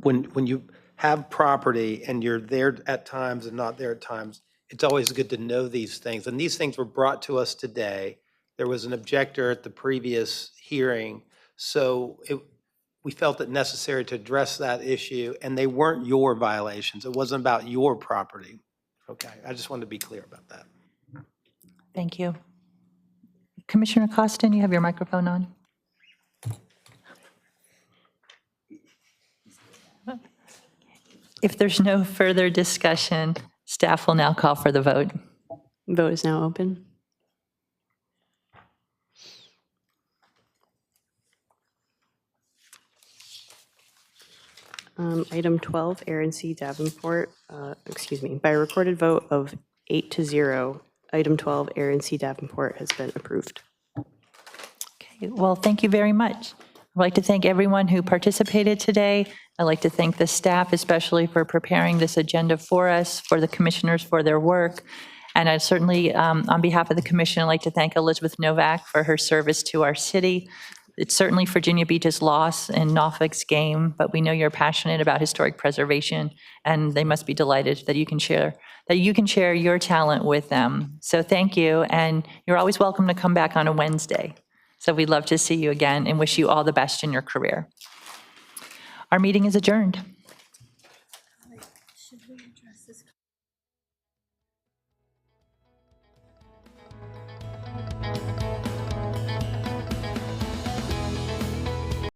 when you have property and you're there at times and not there at times, it's always good to know these things. And these things were brought to us today. There was an objector at the previous hearing, so we felt it necessary to address that issue, and they weren't your violations. It wasn't about your property. Okay, I just wanted to be clear about that. Thank you. Commissioner Costin, you have your microphone on. If there's no further discussion, staff will now call for the vote. Vote is now open. Item 12, Aaron C. Davenport, by a recorded vote of 8-0, item 12, Aaron C. Davenport has been approved. Okay, well, thank you very much. I'd like to thank everyone who participated today. I'd like to thank the staff, especially for preparing this agenda for us, for the commissioners for their work. And I certainly, on behalf of the commission, I'd like to thank Elizabeth Novak for her service to our city. It's certainly Virginia Beach's loss and Norfolk's gain, but we know you're passionate about historic preservation, and they must be delighted that you can share your talent with them. So thank you, and you're always welcome to come back on a Wednesday. So we'd love to see you again and wish you all the best in your career. Our meeting is adjourned.